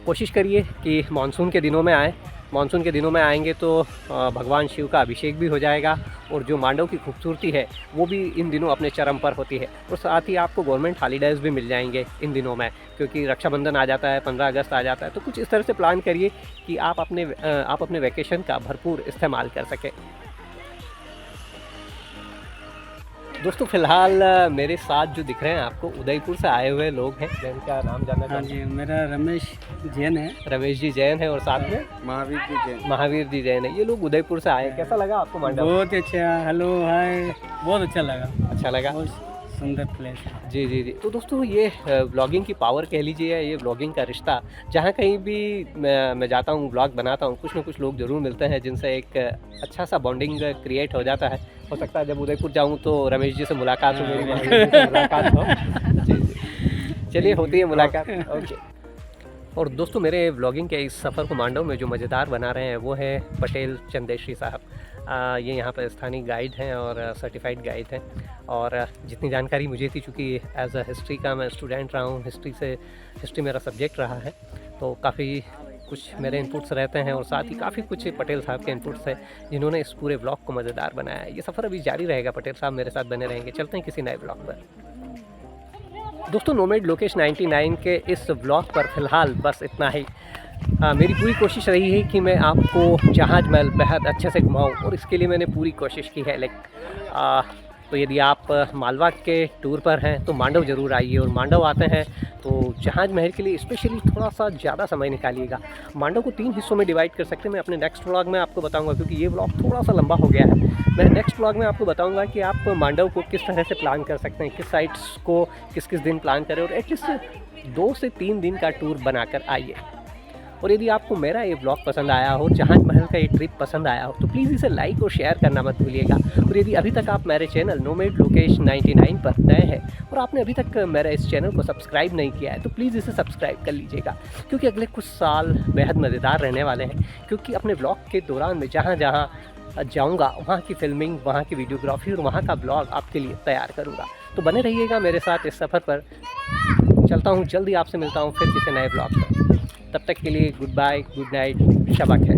कोशिश करिए कि मानसून के दिनों में आएँ। मानसून के दिनों में आएंगे तो भगवान शिव का अभिषेक भी हो जाएगा और जो मांडव की खूबसूरती है वो भी इन दिनों अपने चरम पर होती है। और साथ ही आपको गवर्नमेंट हॉलीडेज़ भी मिल जाएंगे इन दिनों में, क्योंकि रक्षाबंधन आ जाता है, 15 अगस्त आ जाता है। तो कुछ इस तरह से प्लान करिए कि आप अपने वैकेशन का भरपूर इस्तेमाल कर सकें। दोस्तों फ़िलहाल मेरे साथ जो दिख रहे हैं आपको उदयपुर से आए हुए लोग हैं। मैं इनका नाम जानना चाहूँगा। हाँ जी, मेरा रमेश जैन है। रमेश जी जैन है और साथ में महावीर जी जैन है। ये लोग उदयपुर से आए। कैसा लगा आपको मांडव? बहुत अच्छा, हेलो हाय, बहुत अच्छा लगा। अच्छा लगा, बहुत सुंदर प्लेस है। जी जी जी। तो दोस्तों ये व्लॉगिंग की पावर कह लीजिए, ये व्लॉगिंग का रिश्ता। जहाँ कहीं भी मैं जाता हूँ, व्लॉग बनाता हूँ, कुछ ना कुछ लोग ज़रूर मिलते हैं जिनसे एक अच्छा सा बॉन्डिंग क्रिएट हो जाता है। हो सकता है जब उदयपुर जाऊँ तो रमेश जी से मुलाकात हो, मेरी महावीर जी से मुलाकात हो। जी जी, चलिए होती है मुलाकात। ओके। और दोस्तों मेरे व्लॉगिंग के इस सफ़र को मांडव में जो मज़ेदार बना रहे हैं वो है पटेल चंदेश्री साहब। ये यहाँ पर स्थानीय गाइड हैं और सर्टिफाइड गाइड हैं। और जितनी जानकारी मुझे थी, चूँकि एज अ हिस्ट्री का मैं स्टूडेंट रहा हूँ, हिस्ट्री मेरा सब्जेक्ट रहा है, तो काफ़ी कुछ मेरे इनपुट्स रहते हैं और साथ ही काफ़ी कुछ पटेल साहब के इनपुट्स हैं जिन्होंने इस पूरे व्लॉग को मज़ेदार बनाया है। ये सफ़र अभी जारी रहेगा, पटेल साहब मेरे साथ बने रहेंगे। चलते हैं किसी नए व्लॉग पर। दोस्तों नोमैड लोकेश 99 के इस व्लॉग पर फ़िलहाल बस इतना ही। मेरी पूरी कोशिश रही है कि मैं आपको जहाज महल बेहद अच्छे से घुमाऊँ और इसके लिए मैंने पूरी कोशिश की है। तो यदि आप मालवा के टूर पर हैं तो मांडव ज़रूर आइए। और मांडव आते हैं तो जहाज महल के लिए स्पेशली थोड़ा सा ज़्यादा समय निकालिएगा। मांडव को 3 हिस्सों में डिवाइड कर सकते हैं। मैं अपने नेक्स्ट व्लॉग में आपको बताऊंगा, क्योंकि ये व्लॉग थोड़ा सा लंबा हो गया है। मैं नेक्स्ट व्लॉग में आपको बताऊंगा कि आप मांडव को किस तरह से प्लान कर सकते हैं, किस साइट्स को किस किस दिन प्लान करें, और एटलीस्ट 2 से 3 दिन का टूर बनाकर आइए। और यदि आपको मेरा ये ब्लॉग पसंद आया हो, जहाज महल का ये ट्रिप पसंद आया हो, तो प्लीज़ इसे लाइक और शेयर करना मत भूलिएगा। और यदि अभी तक आप मेरे चैनल नोमैड लोकेश 99 पर नए हैं और आपने अभी तक मेरे इस चैनल को सब्सक्राइब नहीं किया है तो प्लीज़ इसे सब्सक्राइब कर लीजिएगा, क्योंकि अगले कुछ साल बेहद मज़ेदार रहने वाले हैं। क्योंकि अपने ब्लॉग के दौरान मैं जहाँ जहाँ जाऊँगा वहाँ की फिल्मिंग, वहाँ की वीडियोग्राफी और वहाँ का ब्लॉग आपके लिए तैयार करूँगा। तो बने रहिएगा मेरे साथ इस सफ़र पर। चलता हूँ, जल्दी आपसे मिलता हूँ फिर किसी नए ब्लॉग पर। तब तक के लिए good bye, good night, Shaba खैर।